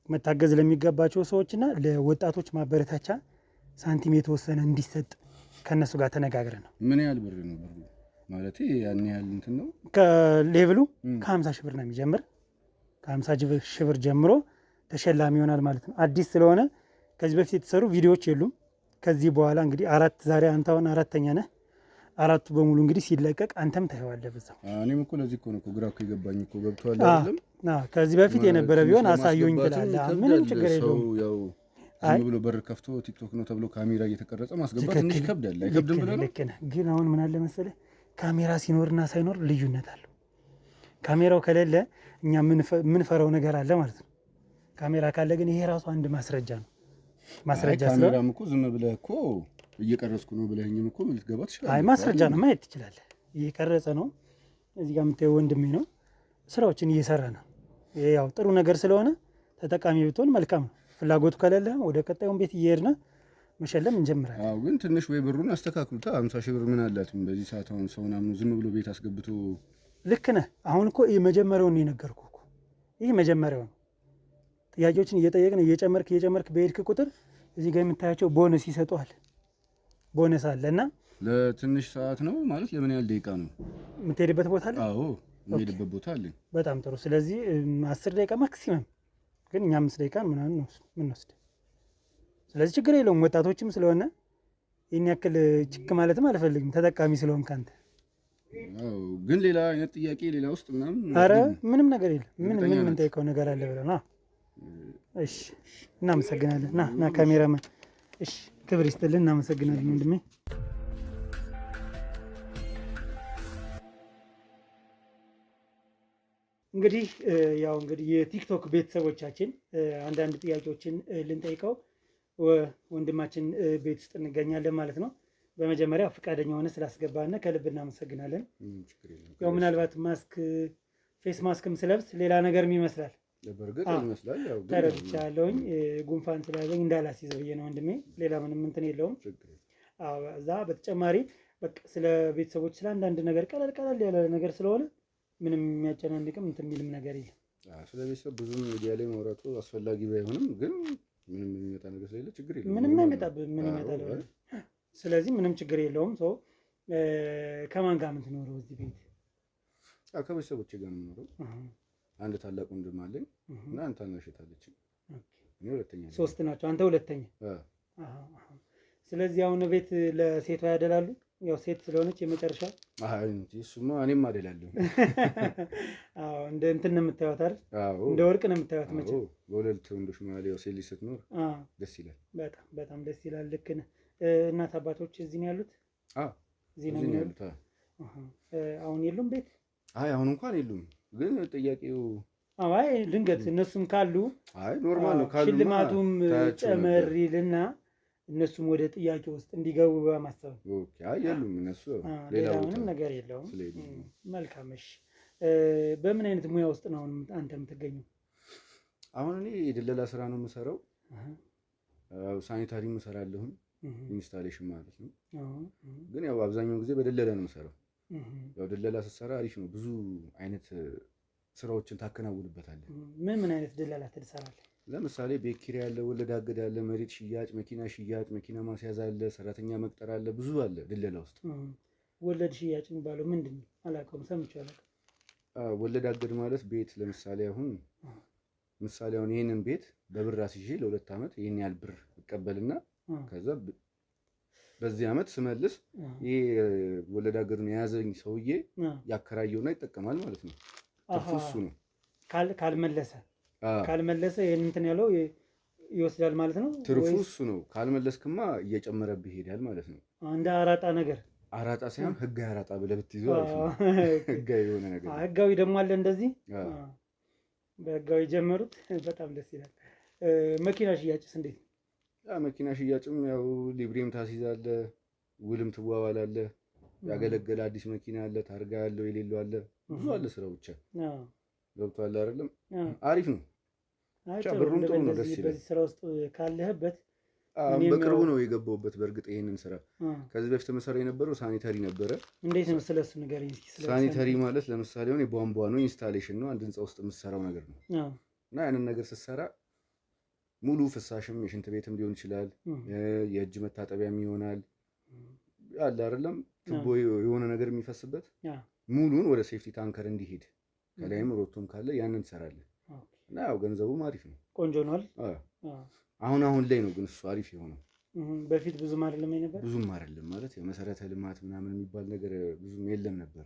መታገዝ ለሚገባቸው ሰዎችና ለወጣቶች ማበረታቻ ሳንቲም የተወሰነ እንዲሰጥ ከነሱ ጋር ተነጋግረን ነው። ምን ያህል ብር ነው ብሩ? ማለት ያን ያህል እንትን ነው። ከሌቭሉ ከ50 ሺህ ብር ነው የሚጀምር። ከ50 ሺህ ብር ጀምሮ ተሸላሚ ይሆናል ማለት ነው። አዲስ ስለሆነ ከዚህ በፊት የተሰሩ ቪዲዮዎች የሉም። ከዚህ በኋላ እንግዲህ ዛሬ አንተ አሁን 4ተኛ ነህ። 4ቱ በሙሉ እንግዲህ ሲለቀቅ አንተም ታየዋለህ በዛው። እኔም እኮ ለዚህ እኮ ነው ግራ እኮ የገባኝ እኮ ገብቶሃል አይደለም? ከዚህ በፊት የነበረ ቢሆን አሳዩኝ ትላለህ። ምንም ችግር የለውም። ያው ዝም ብሎ በር ከፍቶ ቲክቶክ ነው ተብሎ ካሜራ እየተቀረጸ ማስገባት ትንሽ ይከብዳል። አይከብድም ብለህ ነው? ግን አሁን ምን አለ መሰለህ ካሜራ ሲኖርና ሳይኖር ልዩነት አለው። ካሜራው ከሌለ እኛ የምንፈራው ነገር አለ ማለት ነው። ካሜራ ካለ ግን ይሄ ራሱ አንድ ማስረጃ ነው። ማስረጃ ካሜራም እኮ ዝም ብለህ እኮ እየቀረጽኩ ነው ብለህኝም እኮ ልትገባ ትችላለህ። ማስረጃ ነው፣ ማየት ትችላለህ። እየቀረጸ ነው። እዚህ ጋር የምታየው ወንድሜ ነው፣ ስራዎችን እየሰራ ነው። ይሄ ያው ጥሩ ነገር ስለሆነ ተጠቃሚ ብትሆን መልካም ነው። ፍላጎቱ ከሌለህም ወደ ቀጣዩን ቤት እየሄድን መሸለም እንጀምራለን። አዎ ግን ትንሽ ወይ ብሩን አስተካክሉታ። 50 ሺህ ብር ምን አላትም በዚህ ሰዓት። አሁን ሰው ምናምን ዝም ብሎ ቤት አስገብቶ ልክ ነህ። አሁን እኮ የመጀመሪያውን ነው የነገርኩህ እኮ። ይህ መጀመሪያው ነው። ጥያቄዎችን እየጠየቅን እየጨመርክ በሄድክ ቁጥር እዚህ ጋር የምታያቸው ቦነስ ይሰጡሃል። ቦነስ አለ እና ለትንሽ ሰዓት ነው ማለት ለምን ያህል ደቂቃ ነው የምትሄድበት ቦታ አለ? አዎ የምሄድበት ቦታ አለ። በጣም ጥሩ። ስለዚህ 10 ደቂቃ ማክሲመም፣ ግን እኛ 5 ደቂቃ ምናምን ነው የምንወስድ። ስለዚህ ችግር የለውም። ወጣቶችም ስለሆነ ይህን ያክል ችክ ማለትም አልፈልግም። ተጠቃሚ ስለሆንክ አንተ። አዎ ግን ሌላ አይነት ጥያቄ ሌላ ውስጥ ምናምን ኧረ ምንም ነገር የለም። ምን የምንጠይቀው ነገር አለ ብለህ ነው? እሺ እናመሰግናለን። ና ካሜራማን። እሺ ክብር ይስጥልን። እናመሰግናለን ወንድሜ። እንግዲህ የቲክቶክ ቤተሰቦቻችን አንዳንድ ጥያቄዎችን ልንጠይቀው ወንድማችን ቤት ውስጥ እንገኛለን ማለት ነው። በመጀመሪያ ፈቃደኛ ሆነ ስላስገባና ከልብ እናመሰግናለን። ያው ምናልባት ፌስ ማስክም ስለብስ ሌላ ነገርም ይመስላል። ተረድቻለሁኝ። ጉንፋን ስለያዘኝ እንዳላስይዝ ብዬ ነው ወንድሜ። ሌላ ምንም እንትን የለውም። እዛ በተጨማሪ በቃ ስለ ቤተሰቦች ስለ አንዳንድ ነገር ቀለል ያለ ነገር ስለሆነ ምንም የሚያጨናንቅም እንትን የሚልም ነገር የለም። ስለ ቤተሰብ ብዙም ሚዲያ ላይ ማውራቱ አስፈላጊ ባይሆንም ግን ምንም የሚመጣ ነገር ስለሌለ ችግር የለውም። ምንም አይመጣብህም። ምን ይመጣል? ስለዚህ ምንም ችግር የለውም። ሰው ከማን ጋር የምትኖረው እዚህ ቤት? ከቤተሰቦቼ ጋር ነው የምኖረው። አንድ ታላቅ ወንድም አለኝ እና አንተ ታናሽ እህት አለችኝ። እኔ ሁለተኛ ነኝ። 3 ናቸው። አንተ ሁለተኛ። ስለዚህ አሁን ቤት ለሴቷ ያደላሉ። ያው ሴት ስለሆነች የመጨረሻ እንጂ እሱማ እኔም አደላለሁ። እንደ እንትን ነው የምታዩት አይደል? እንደ ወርቅ ነው የምታዩት። መቼም በሁለት ወንዶች መሀል ያው ሴት ልጅ ስትኖር ደስ ይላል። በጣም ደስ ይላል። ልክ ነህ። እናት አባቶች እዚህ ነው ያሉት? እዚህ ነው ያሉት። አሁን የሉም ቤት? አሁን እንኳን የሉም። ግን ጥያቄው ድንገት እነሱም ካሉ ኖርማል ነው። ካሉ ሽልማቱም ጨመር ይልና እነሱም ወደ ጥያቄ ውስጥ እንዲገቡ በማሰብ የሉም እነሱ። ሌላ ምንም ነገር የለውም። መልካም። እሺ በምን አይነት ሙያ ውስጥ ነው አንተ የምትገኘው? አሁን እኔ የድለላ ስራ ነው የምሰራው። ሳኒታሪ እሰራለሁኝ፣ ኢንስታሌሽን ማለት ነው። ግን ያው አብዛኛውን ጊዜ በድለላ ነው የምሰራው። ያው ድለላ ስትሰራ አሪፍ ነው። ብዙ አይነት ስራዎችን ታከናውንበታለህ። ምን አይነት ድለላ ትሰራለህ? ለምሳሌ ቤት ኪራይ አለ፣ ወለድ አገድ አለ፣ መሬት ሽያጭ፣ መኪና ማስያዝ አለ፣ ሰራተኛ መቅጠር አለ፣ ብዙ አለ ድለላ ውስጥ። ወለድ ሽያጭ የሚባለው ምንድን ነው? አላውቀውም፣ ሰምቼው አላውቅም። ወለድ አገድ ማለት ቤት ለምሳሌ አሁን ይህንን ቤት በብር አስይዤ ለ2 ዓመት ይህን ያህል ብር እቀበልና ከዛ በዚህ ዓመት ስመልስ ይሄ ወለድ አገዱን የያዘኝ ሰውዬ ያከራየውና ይጠቀማል ማለት ነው። ትርፉ እሱ ነው። ካልመለሰ ይሄን እንትን ያለው ይወስዳል ማለት ነው። ትርፉ እሱ ነው። ካልመለስክማ እየጨመረብህ ይሄዳል ማለት ነው። እንደ አራጣ ነገር። አራጣ ሳይሆን ህጋዊ አራጣ ብለህ ብትይዘው አሪፍ ነው። ህጋዊ የሆነ ነገር። ህጋዊ ደግሞ አለ እንደዚህ። በህጋዊ ጀመሩት። በጣም ደስ ይላል። መኪና ሽያጭስ እንዴት? መኪና ሽያጭም ያው ሊብሬም ታስይዛለህ፣ ውልም ትዋዋላለህ። ያገለገለ አዲስ መኪና አለ፣ ታርጋ ያለው የሌለው አለ፣ ብዙ አለ ስራው ብቻ። ገብቶሃል አይደለም? አሪፍ ነው። ብሩም ጥሩ ነው፣ ደስ ይላል። በዚህ ስራ ውስጥ ካለህበት በቅርቡ ነው የገባሁበት። በእርግጥ ይሄንን ስራ ከዚህ በፊት መሰራ የነበረው ሳኒታሪ ነበረ። እንዴት ነው ስለሱ ንገረኝ እስኪ። ሳኒታሪ ማለት ለምሳሌ አሁን የቧንቧ ነው፣ ኢንስታሌሽን ነው፣ አንድ ህንፃ ውስጥ የምትሰራው ነገር ነው። እና ያንን ነገር ስትሰራ ሙሉ ፍሳሽም የሽንት ቤትም ሊሆን ይችላል፣ የእጅ መታጠቢያም ይሆናል አለ አይደለም፣ ቱቦ የሆነ ነገር የሚፈስበት ሙሉን ወደ ሴፍቲ ታንከር እንዲሄድ ከላይም ሮቶም ካለ ያንን ትሰራለህ። እና ያው ገንዘቡም አሪፍ ነው፣ ቆንጆ ነው። አሁን ላይ ነው ግን እሱ አሪፍ የሆነው። በፊት ብዙም አይደለም ነበር። ብዙም አይደለም ማለት የመሰረተ ልማት ምናምን የሚባል ነገር ብዙም የለም ነበረ።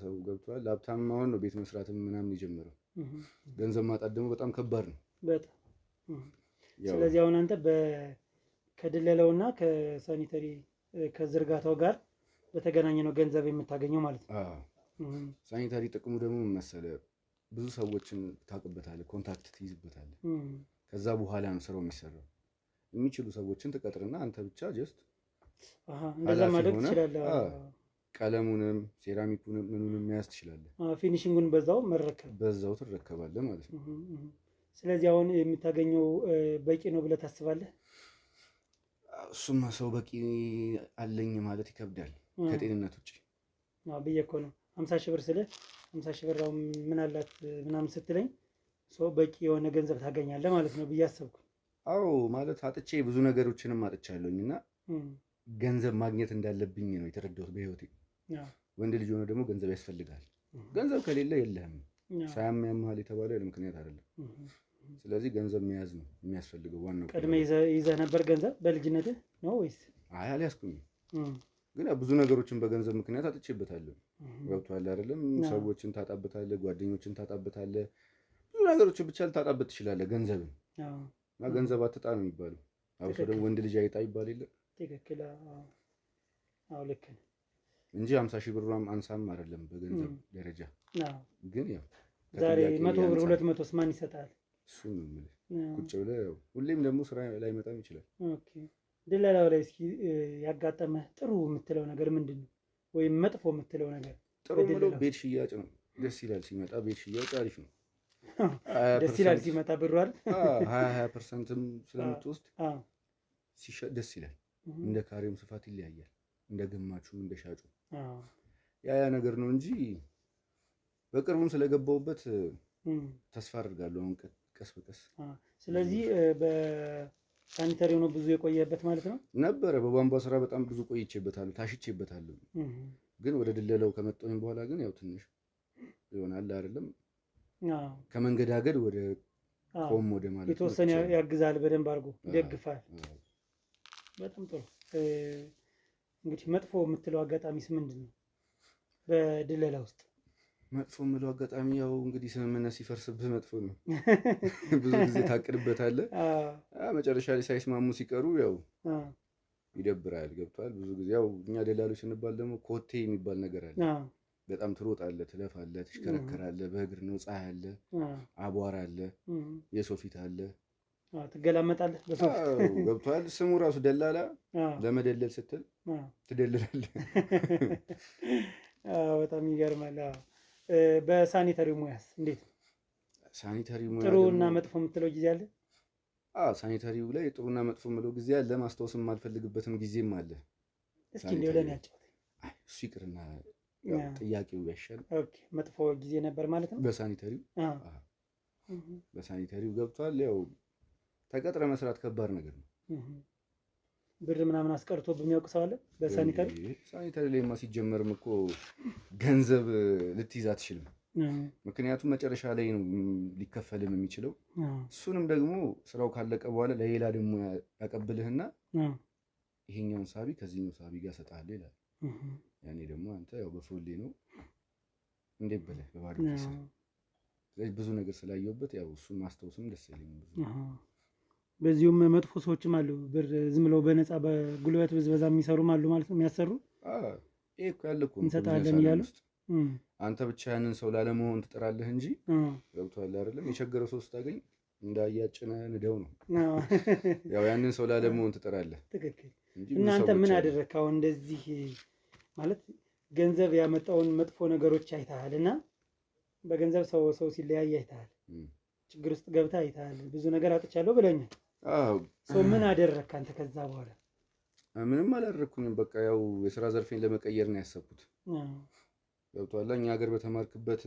ሰው ገብቷል። ሀብታም አሁን ነው ቤት መስራትም ምናምን የጀመረው። ገንዘብ ማጣት ደግሞ በጣም ከባድ ነው በጣም። ስለዚህ አሁን አንተ ከድለላውና ከሳኒተሪ ከዝርጋታው ጋር በተገናኘ ነው ገንዘብ የምታገኘው ማለት ነው። ሳኒታሪ ጥቅሙ ደግሞ መሰለህ ብዙ ሰዎችን ታውቅበታለህ፣ ኮንታክት ትይዝበታለህ። ከዛ በኋላ ነው ስራው የሚሰራው። የሚችሉ ሰዎችን ትቀጥርና አንተ ብቻ ጀስት እንደዛ ማድረግ ትችላለህ። ቀለሙንም ሴራሚኩንም ምኑንም መያዝ ትችላለህ። ፊኒሺንጉን በዛው ትረከባለህ ማለት ነው። ስለዚህ አሁን የምታገኘው በቂ ነው ብለህ ታስባለህ? እሱማ ሰው በቂ አለኝ ማለት ይከብዳል ከጤንነት ውጭ ብዬ እኮ ነው 50 ሺህ ብር ስልህ 50 ሺህ ብር ምን አላት ምናምን ስትለኝ ሰው በቂ የሆነ ገንዘብ ታገኛለህ ማለት ነው ብዬ አሰብኩ። አዎ ማለት አጥቼ ብዙ ነገሮችንም አጥቻለሁኝ እና ገንዘብ ማግኘት እንዳለብኝ ነው የተረዳሁት በህይወቴ። ወንድ ልጅ ሆነ ደግሞ ገንዘብ ያስፈልጋል። ገንዘብ ከሌለ የለህም። ሳያምያምሃል የተባለው ያለ ምክንያት አይደለም። ስለዚህ ገንዘብ መያዝ ነው የሚያስፈልገው ዋናው። ቀድመህ ይዘህ ነበር ገንዘብ በልጅነትህ ነው ወይስ? አይ አልያዝኩኝም፣ ግን ብዙ ነገሮችን በገንዘብ ምክንያት አጥቼበታለሁ። ገብቶሃል አይደለም? ሰዎችን ታጣበታለህ፣ ጓደኞችን ታጣበታለህ፣ ብዙ ነገሮችን ብቻ ልታጣበት ትችላለህ ገንዘብን። እና ገንዘብ አትጣ ነው የሚባለው። አብሶ ደግሞ ወንድ ልጅ አይጣ ይባል የለ? ትክክል። አዎ ልክ ነህ እንጂ 50 ሺህ ብሯም አንሳም አይደለም በገንዘብ ደረጃ። ግን ያው ዛሬ 100 ብር 200 ማን ይሰጣል? እሱ ነው የምልህ። ቁጭ ብለህ ያው ሁሌም ደግሞ ስራ ላይ መጣም ይችላል። ኦኬ። ድለላው ላይ እስኪ ያጋጠመህ ጥሩ የምትለው ነገር ምንድን ነው? ወይም መጥፎ የምትለው ነገር? ጥሩ የምለው ቤት ሽያጭ ነው። ደስ ይላል ሲመጣ። ቤት ሽያጭ አሪፍ ነው። ደስ ይላል ሲመጣ ብሩ አይደል? 20% ስለምትወስድ ሲሸጥ ደስ ይላል። እንደ ካሬውም ስፋት ይለያያል፣ እንደ ገማቹ እንደ ሻጩ። ያ ነገር ነው እንጂ በቅርቡም ስለገባሁበት ተስፋ አድርጋለሁ አሁን ቀስ በቀስ። ስለዚህ በሳኒታሪ ነው ብዙ የቆየበት ማለት ነው? ነበረ። በቧንቧ ስራ በጣም ብዙ ቆይቼበታለሁ፣ ታሽቼበታለሁ። ግን ወደ ድለላው ከመጣሁኝ በኋላ ግን ያው ትንሽ ይሆናል አይደለም፣ ከመንገዳገድ ወደ ቆም ወደ ማለት የተወሰነ ያግዛል፣ በደንብ አድርጎ ይደግፋል። በጣም ጥሩ። እንግዲህ መጥፎ የምትለው አጋጣሚስ ምንድን ነው በድለላ ውስጥ? መጥፎ የምለው አጋጣሚ ያው እንግዲህ ስምምነት ሲፈርስብህ መጥፎ ነው። ብዙ ጊዜ ታቅድበታለህ፣ መጨረሻ ላይ ሳይስማሙ ሲቀሩ ያው ይደብራል። ገብቷል። ብዙ ጊዜ ያው እኛ ደላሎች ስንባል ደግሞ ኮቴ የሚባል ነገር አለ። በጣም ትሮጣለህ፣ ትለፋለህ፣ ትሽከረከራለህ። በእግር ነው፣ ፀሐይ አለ፣ አቧራ አለ፣ የሰው ፊት አለ፣ ትገላመጣለህ በሰው ፊት። ገብቷል። ስሙ ራሱ ደላላ። ለመደለል ስትል ትደልላለህ። በጣም ይገርማል። በሳኒታሪው ሙያስ እንዴት ነው? ሳኒታሪው ሙያ ጥሩ እና መጥፎ የምትለው ጊዜ አለ? ሳኒታሪው ላይ ጥሩና መጥፎ የምለው ጊዜ አለ። ማስታወስም የማልፈልግበትም ጊዜም አለ። እስኪ እንደው ለኔ አጫውተኝ። እሱ ይቅርና ጥያቄው ያሻል። ኦኬ። መጥፎ ጊዜ ነበር ማለት ነው በሳኒታሪው? በሳኒታሪው ገብቷል። ያው ተቀጥረ መስራት ከባድ ነገር ነው። ብር ምናምን አስቀርቶ በሚያውቅ ሰው አለ በሳኒታሪ? ሳኒታሪ ላይማ ሲጀመርም እኮ ገንዘብ ልትይዝ አትችልም። ምክንያቱም መጨረሻ ላይ ነው ሊከፈልም የሚችለው። እሱንም ደግሞ ስራው ካለቀ በኋላ ለሌላ ደግሞ ያቀብልህና ይሄኛውን ሳቢ ከዚህኛው ሳቢ ጋር ሰጣለህ ይላል። ያኔ ደግሞ አንተ ያው በፎሌ ነው እንዴት ብለህ በባዶ ኪስ። ስለዚህ ብዙ ነገር ስላየሁበት ያው እሱን ማስታወስም ደስ ይለኛል ብዙ። በዚሁም መጥፎ ሰዎችም አሉ፣ ብር ዝም ብለው በነፃ በጉልበት ብዝበዛ የሚሰሩም አሉ ማለት ነው። የሚያሰሩ ይሄ እኮ ያለ እኮ እንሰጣለን እያሉ አንተ ብቻ ያንን ሰው ላለመሆን ትጥራለህ እንጂ ገብቶሃል አይደለም? የቸገረው ሰው ስታገኝ እንዳያጭነ ንደው ነው። ያው ያንን ሰው ላለመሆን ትጥራለህ። ትክክል። እናንተ ምን አደረግህ አሁን እንደዚህ ማለት ገንዘብ ያመጣውን መጥፎ ነገሮች አይተሃል እና በገንዘብ ሰው ሲለያይ አይተሃል፣ ችግር ውስጥ ገብተህ አይተሃል፣ ብዙ ነገር አጥቻለሁ ብለኛል። ሰው ምን አደረግህ አንተ ከዛ በኋላ? ምንም አላደረግኩኝም። በቃ ያው የስራ ዘርፌን ለመቀየር ነው ያሰብኩት። ገብቶሃል? እኛ ሀገር በተማርክበት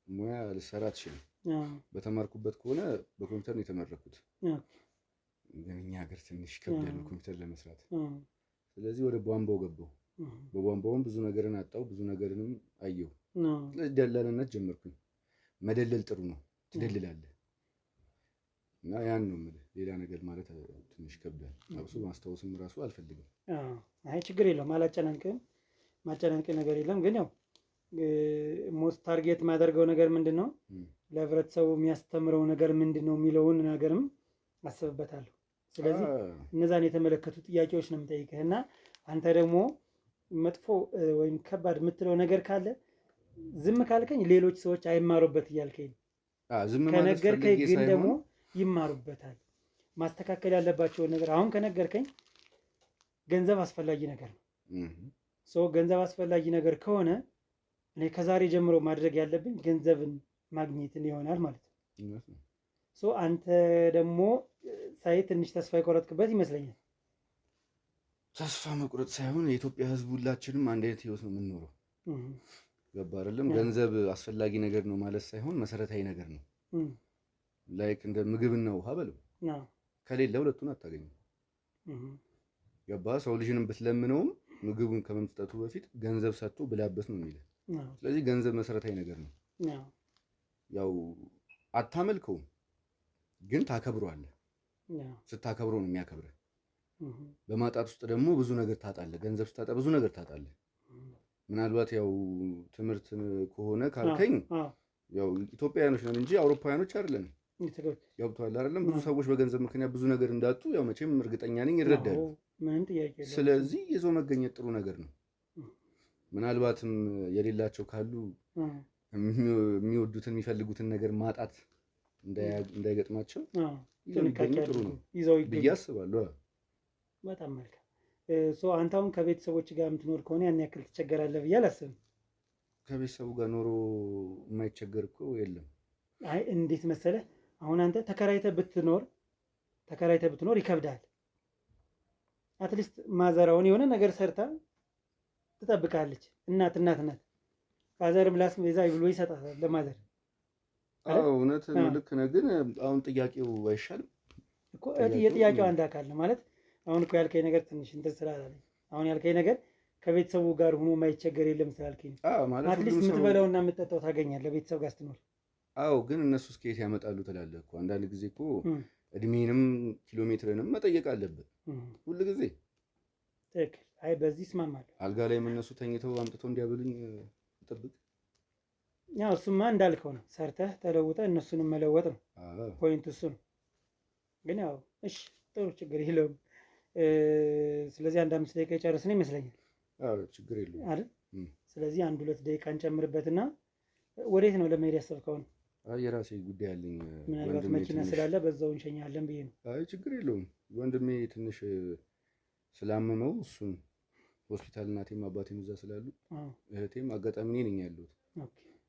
ሙያ ልሰራ አትችልም። በተማርኩበት ከሆነ በኮምፒውተር ነው የተመረኩት። ግን እኛ ሀገር ትንሽ ከብዳል ኮምፒውተር ለመስራት። ስለዚህ ወደ ቧንቧው ገባሁ። በቧንቧውም ብዙ ነገርን አጣው፣ ብዙ ነገርንም አየሁ። ስለዚህ ደላልነት ጀመርኩኝ። መደለል ጥሩ ነው፣ ትደልላለህ። እና ያን ነው የምልህ። ሌላ ነገር ማለት ትንሽ ከብዳል። አብሶ ማስታወስም ራሱ አልፈልግም። አይ ችግር የለውም፣ አላጨናንቅም። ማጨናንቅ ነገር የለም። ግን ያው ሞስት ታርጌት የማደርገው ነገር ምንድን ነው፣ ለህብረተሰቡ የሚያስተምረው ነገር ምንድን ነው የሚለውን ነገርም አስብበታለሁ። ስለዚህ እነዛን የተመለከቱ ጥያቄዎች ነው የምጠይቅህ እና አንተ ደግሞ መጥፎ ወይም ከባድ የምትለው ነገር ካለ ዝም ካልከኝ ሌሎች ሰዎች አይማሩበት እያልከኝ፣ ከነገርከኝ ግን ደግሞ ይማሩበታል። ማስተካከል ያለባቸውን ነገር አሁን ከነገርከኝ ገንዘብ አስፈላጊ ነገር ነው። ገንዘብ አስፈላጊ ነገር ከሆነ እኔ ከዛሬ ጀምሮ ማድረግ ያለብኝ ገንዘብን ማግኘትን ይሆናል ማለት ነው። አንተ ደግሞ ሳይ ትንሽ ተስፋ የቆረጥክበት ይመስለኛል። ተስፋ መቁረጥ ሳይሆን የኢትዮጵያ ሕዝብ ሁላችንም አንድ አይነት ህይወት ነው የምንኖረው። ገባ አይደለም? ገንዘብ አስፈላጊ ነገር ነው ማለት ሳይሆን መሰረታዊ ነገር ነው። ላይክ እንደ ምግብና ውሃ በለው፣ ከሌለ ሁለቱን አታገኝም። ገባ? ሰው ልጅንም ብትለምነውም ምግቡን ከመምጠቱ በፊት ገንዘብ ሰጥቶ ብላበት ነው የሚልህ። ስለዚህ ገንዘብ መሰረታዊ ነገር ነው። ያው አታመልከውም፣ ግን ታከብረዋለህ። ስታከብረው ነው የሚያከብርህ። በማጣት ውስጥ ደግሞ ብዙ ነገር ታጣለህ። ገንዘብ ስታጣ ብዙ ነገር ታጣለህ። ምናልባት ያው ትምህርት ከሆነ ካልከኝ ያው ኢትዮጵያውያኖች ነን እንጂ አውሮፓውያኖች አይደለንም። ገብቶሃል አይደለም? ብዙ ሰዎች በገንዘብ ምክንያት ብዙ ነገር እንዳጡ ያው መቼም እርግጠኛ ነኝ ይረዳሉ። ስለዚህ ይዞ መገኘት ጥሩ ነገር ነው። ምናልባትም የሌላቸው ካሉ የሚወዱትን የሚፈልጉትን ነገር ማጣት እንዳይገጥማቸው ጥሩ ነው ብዬ አስባለሁ። በጣም መልካም። አንተ አሁን ከቤተሰቦች ጋር የምትኖር ከሆነ ያን ያክል ትቸገራለህ ብዬ አላስብም። ከቤተሰቡ ጋር ኖሮ የማይቸገር እኮ የለም። አይ እንዴት መሰለህ፣ አሁን አንተ ተከራይተህ ብትኖር ይከብዳል። አትሊስት ማዘራውን የሆነ ነገር ሰርታ ትጠብቃለች። እናት ናት። ፋዘርም ላስቤዛ ብሎ ይሰጣታል ለማዘር። እውነት ልክ ነህ። ግን አሁን ጥያቄው አይሻልም እኮ? የጥያቄው አንድ አካል ነው ማለት። አሁን እኮ ያልከኝ ነገር ትንሽ እንትን ስላላለኝ፣ አሁን ያልከኝ ነገር ከቤተሰቡ ጋር ሆኖ የማይቸገር የለም ስላልከኝ ነው። አትሊስት የምትበላውና የምትጠጣው ታገኛለህ ቤተሰብ ጋር ስትኖር። ግን እነሱስ ከየት ያመጣሉ ትላለህ እኮ። አንዳንድ ጊዜ እኮ እድሜንም ኪሎ ሜትርንም መጠየቅ አለብን ሁል ጊዜ። ትክክል። አይ በዚህ እስማማለሁ። አልጋ ላይ የምነሱ ተኝተው አምጥተው እንዲያበሉኝ ጠብቅ። ያው እሱማ እንዳልከው ነው። ሰርተህ ተለውጠህ እነሱንም መለወጥ ነው ፖይንቱ፣ እሱ ነው። ግን ያው እሺ ጥሩ ችግር የለውም። ስለዚህ 1-5 ደቂቃ የጨረስን ይመስለኛል። ችግር የለውም አይደል? ስለዚህ 1-2 ደቂቃ እንጨምርበትና ወዴት ነው ለመሄድ ያሰብከው? የራሴ ጉዳይ አለኝ። ምናልባት መኪና ስላለ በዛው እንሸኛለን ብዬ ነው። ችግር የለውም። ወንድሜ ትንሽ ስላመመው እሱን ሆስፒታል፣ እናቴም አባቴም እዛ ስላሉ እህቴም አጋጣሚ እኔ ነኝ ያለሁት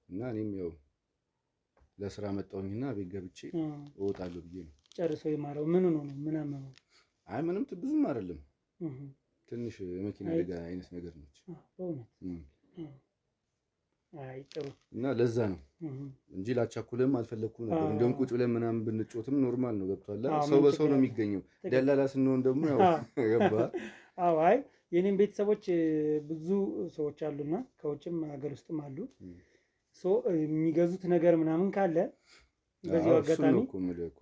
እና እኔም ያው ለስራ መጣሁኝና ቤት ገብቼ እወጣለሁ ብዬ ነው። ጨርሶ ይማረው። ምን ነው ምን አመመው? አይ ምንም ብዙም አይደለም። ትንሽ የመኪና አደጋ አይነት ነገር ነች። አይ ጥሩ። እና ለዛ ነው እንጂ ላቻኩልም አልፈለኩም ነበር። እንደውም ቁጭ ብለን ምናምን ብንጮትም ኖርማል ነው። ገብቷል። ሰው በሰው ነው የሚገኘው። ደላላ ስንሆን ደግሞ ያው ገባ። አዎ አይ የኔም ቤተሰቦች ብዙ ሰዎች አሉና ከውጭም ሀገር ውስጥም አሉ። የሚገዙት ነገር ምናምን ካለ በዚሁ አጋጣሚ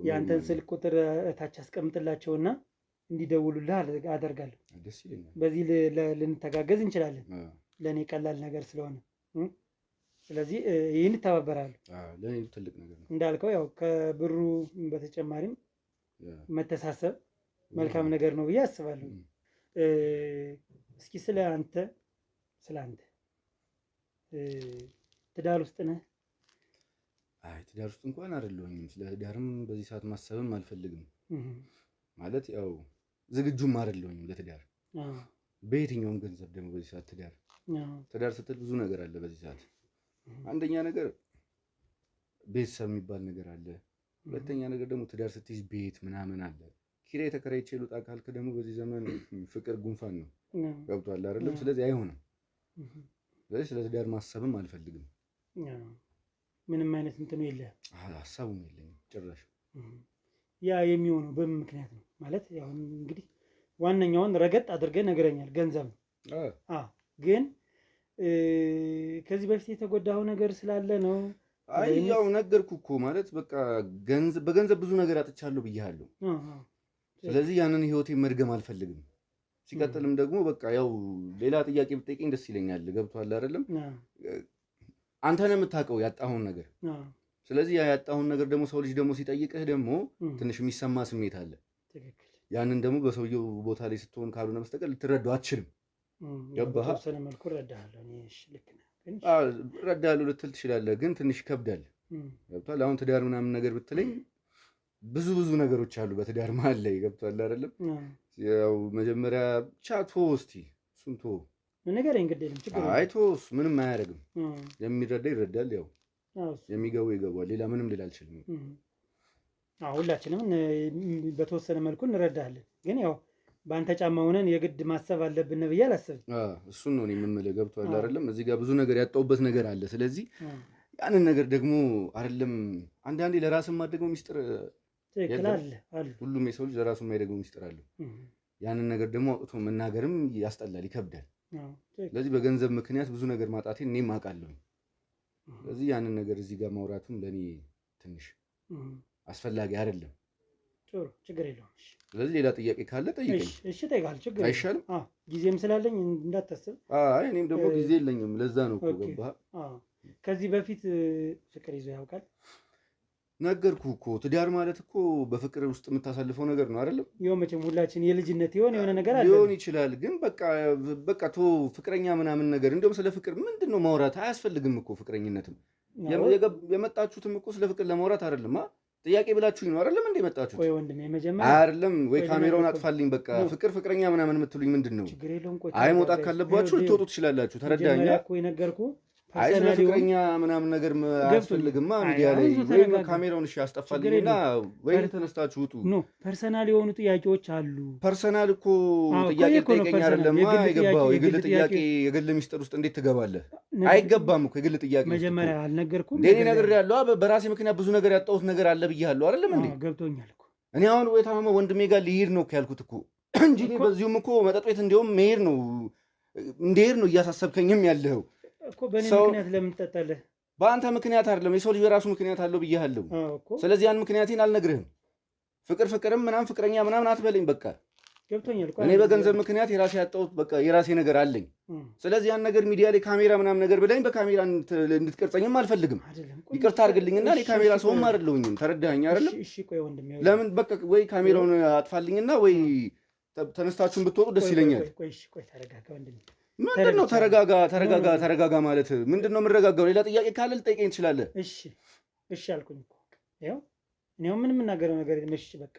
ያንተን ስልክ ቁጥር እታች አስቀምጥላቸውና እንዲደውሉልህ አደርጋለሁ። ደስ ይለኛል። በዚህ ልንተጋገዝ እንችላለን። ለእኔ ቀላል ነገር ስለሆነ ስለዚህ ይህን ይተባበራሉ። ለእኔ ትልቅ ነገር ነው እንዳልከው ያው ከብሩ በተጨማሪም መተሳሰብ መልካም ነገር ነው ብዬ አስባለሁ። እስኪ ስለ አንተ ትዳር ውስጥ ነህ? አይ ትዳር ውስጥ እንኳን አይደለሁኝም። ስለ ትዳርም በዚህ ሰዓት ማሰብም አልፈልግም። ማለት ያው ዝግጁም አይደለሁኝም ለትዳር በየትኛውም ገንዘብ። ደግሞ በዚህ ሰዓት ትዳር ስትል ብዙ ነገር አለ በዚህ ሰዓት። አንደኛ ነገር ቤተሰብ የሚባል ነገር አለ። ሁለተኛ ነገር ደግሞ ትዳር ስትይዝ ቤት ምናምን አለ። ኪራይ ተከራይቼ ልውጣ ካልክ ደግሞ በዚህ ዘመን ፍቅር ጉንፋን ነው። ገብቶሃል አይደለም? ስለዚህ አይሆንም። ስለዚህ ስለ ትዳር ማሰብም አልፈልግም። ምንም አይነት እንትኑ የለህም? ሀሳቡም የለኝም ጭራሽ። ያ የሚሆነው በምን ምክንያት ነው? ማለት ያው እንግዲህ ዋነኛውን ረገጥ አድርገህ ነግረኛል፣ ገንዘብ ነው። ግን ከዚህ በፊት የተጎዳው ነገር ስላለ ነው? አይ ያው ነገርኩህ እኮ ማለት በቃ በገንዘብ ብዙ ነገር አጥቻለሁ ብያለሁ። ስለዚህ ያንን ህይወቴን መድገም አልፈልግም። ሲቀጥልም ደግሞ በቃ ያው ሌላ ጥያቄ ብትጠይቀኝ ደስ ይለኛል። ገብቶሃል አይደለም? አንተ ነህ የምታውቀው ያጣሁን ነገር። ስለዚህ ያ ያጣሁን ነገር ደግሞ ሰው ልጅ ደግሞ ሲጠይቅህ ደግሞ ትንሽ የሚሰማ ስሜት አለ። ያንን ደግሞ በሰውየው ቦታ ላይ ስትሆን ካልሆነ በስተቀር ልትረዳው አትችልም። ገባህ? በተወሰነ መልኩ እረዳሃለሁ። እሺ ልክ ነህ። እረዳሃለሁ ልትል ትችላለህ፣ ግን ትንሽ ይከብዳል። ገብቶሃል? አሁን ትዳር ምናምን ነገር ብትለኝ ብዙ ነገሮች አሉ በትዳር መሀል ላይ። ገብቶሃል አይደለም? ያው መጀመሪያ ብቻ ተወው እስኪ እሱን ተወው ንገረኝ። እንግዲህ አይቶ ምንም አያደርግም። የሚረዳ ይረዳል፣ ያው የሚገቡ ይገባል። ሌላ ምንም ልል አልችልም። ሁላችንም በተወሰነ መልኩ እንረዳለን፣ ግን ያው በአንተ ጫማ ሆነን የግድ ማሰብ አለብን ብዬ አላስብም። እሱን ነው የምምልህ። ገብቶሃል አይደለም? እዚህ ጋር ብዙ ነገር ያጣሁበት ነገር አለ። ስለዚህ ያንን ነገር ደግሞ አይደለም አንዳንዴ ለራስህ የማደገው ሚስጥር አለ። ሁሉም የሰው ልጅ ለራሱ የማይደገው ሚስጥር አለው። ያንን ነገር ደግሞ አውጥቶ መናገርም ያስጠላል፣ ይከብዳል። ስለዚህ በገንዘብ ምክንያት ብዙ ነገር ማጣቴን እኔም አውቃለሁ። ስለዚህ ያንን ነገር እዚህ ጋር ማውራቱም ለእኔ ትንሽ አስፈላጊ አይደለም። ጥሩ ችግር የለውም። ስለዚህ ሌላ ጥያቄ ካለ ጠይቀኝ። እሺ እጠይቅሃለሁ። ችግር አይሻልም? ጊዜም ስላለኝ እንዳታስብ። እኔም ደግሞ ጊዜ የለኝም። ለዛ ነው እኮ ገባህ? ከዚህ በፊት ፍቅር ይዞ ያውቃል? ነገርኩህ እኮ ትዳር ማለት እኮ በፍቅር ውስጥ የምታሳልፈው ነገር ነው አይደለም? ይኸው መቼም ሁላችን የልጅነት የሆነ ነገር አለ ሊሆን ይችላል። ግን በቃ ፍቅረኛ ምናምን ነገር እንደውም ስለ ፍቅር ምንድን ነው ማውራት አያስፈልግም እኮ። ፍቅረኝነትም የመጣችሁትም እኮ ስለ ፍቅር ለማውራት አይደለም። ጥያቄ ብላችሁኝ ነው አይደለም እንደ መጣችሁት? ወይ ወንድሜ መጀመሪያ አይደለም ወይ ካሜራውን አጥፋልኝ። በቃ ፍቅረኛ ምናምን የምትሉኝ ምንድን ነው? አይ መውጣት ካለባችሁ ልትወጡ ትችላላችሁ። ተረዳኸኝ? አይ ስለ ፍቅረኛ ምናምን ነገር አያስፈልግማ። ሚዲያ ላይ ወይ ካሜራውን እሺ አስጠፋልኝና ወይ ተነስታችሁ ውጡ። ፐርሰናል የሆኑ ጥያቄዎች አሉ። ፐርሰናል እኮ ጥያቄ ጠይቀኝ አይደለም የገባው። የግል ጥያቄ የግል ሚስጥር ውስጥ እንዴት ትገባለህ? አይገባም እኮ የግል ጥያቄ። መጀመሪያ አልነገርኩም እንዴ? ነግሬሃለሁ። በራሴ ምክንያት ብዙ ነገር ያጣሁት ነገር አለ ብያለሁ አይደለም እንዴ? ገብቶኛል እኮ። እኔ አሁን ወይ ታመመ ወንድሜ ጋር ሊሄድ ነው ያልኩት እኮ እንጂ በዚሁም እኮ መጠጥ ቤት እንዲያውም መሄድ ነው እንደሄድ ነው እያሳሰብከኝም ያለኸው እኮ። በእኔ ምክንያት ለምን ትጠጣለህ? በአንተ ምክንያት አይደለም። የሰው ልጅ በራሱ ምክንያት አለው ብያለሁ። ስለዚህ ያን ምክንያቴን አልነግርህም። ፍቅርም ምናምን ፍቅረኛ ምናምን አትበለኝ። በቃ ገብቶኛል። እኔ በገንዘብ ምክንያት የራሴ ያጣሁት በቃ የራሴ ነገር አለኝ። ስለዚህ ያን ነገር ሚዲያ ላይ ካሜራ ምናምን ነገር ብላኝ በካሜራ እንድትቀርጸኝም አልፈልግም። ይቅርታ አድርግልኝና እኔ ካሜራ ሰውም አይደለሁኝም። ተረዳኸኝ አይደለም? ለምን በቃ ወይ ካሜራውን አጥፋልኝና ወይ ተነስታችሁን ብትወጡ ደስ ይለኛል። ምንድን ነው ተረጋጋ ማለት ምንድን ነው የምረጋጋው? ሌላ ጥያቄ ካለ ልጠይቀኝ ትችላለህ። እሺ አልኩኝ እኮ ይኸው እኔው ምንም የምናገረው ነገር መሽ በቃ